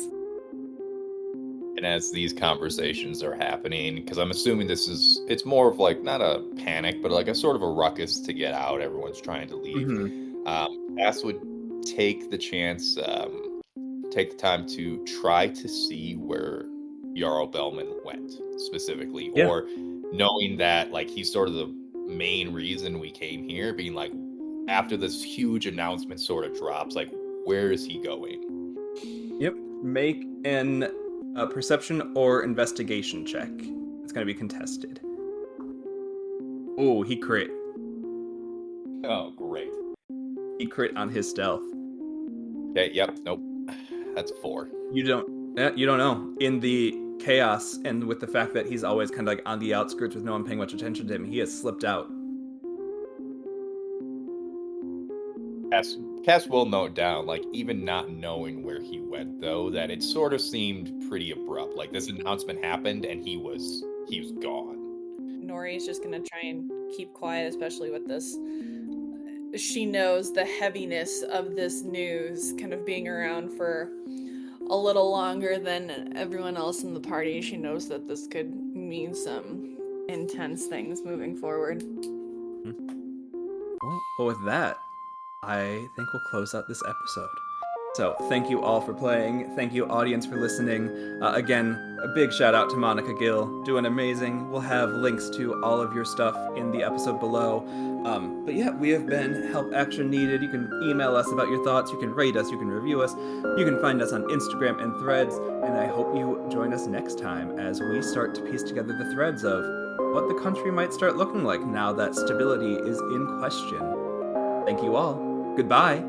And as these conversations are happening, because I'm assuming it's more of like, not a panic, but like a sort of a ruckus to get out. Everyone's trying to leave. Mm-hmm. Cass would take the chance, take the time to try to see where Jarl Bellman went specifically, or knowing that like he's sort of the main reason we came here, being like, after this huge announcement sort of drops, like, where is he going? Yep. Make an perception or investigation check. It's going to be contested. Oh, he crit. Oh, great. He crit on his stealth. Okay, yep, nope. That's 4. You don't know. In the chaos and with the fact that he's always kind of like on the outskirts with no one paying much attention to him, he has slipped out. Cass will note down, like, even not knowing where he went, though, that it sort of seemed pretty abrupt. Like, this announcement happened, and he was gone. Nori's just gonna try and keep quiet, especially with this. She knows the heaviness of this news kind of being around for a little longer than everyone else in the party. She knows that this could mean some intense things moving forward. Well, with that, I think we'll close out this episode. So, thank you all for playing. Thank you, audience, for listening. Again, a big shout out to Monica Gil, doing amazing. We'll have links to all of your stuff in the episode below. But yeah, we have been Help Action Needed. You can email us about your thoughts. You can rate us. You can review us. You can find us on Instagram and Threads. And I hope you join us next time as we start to piece together the threads of what the country might start looking like now that stability is in question. Thank you all. Goodbye.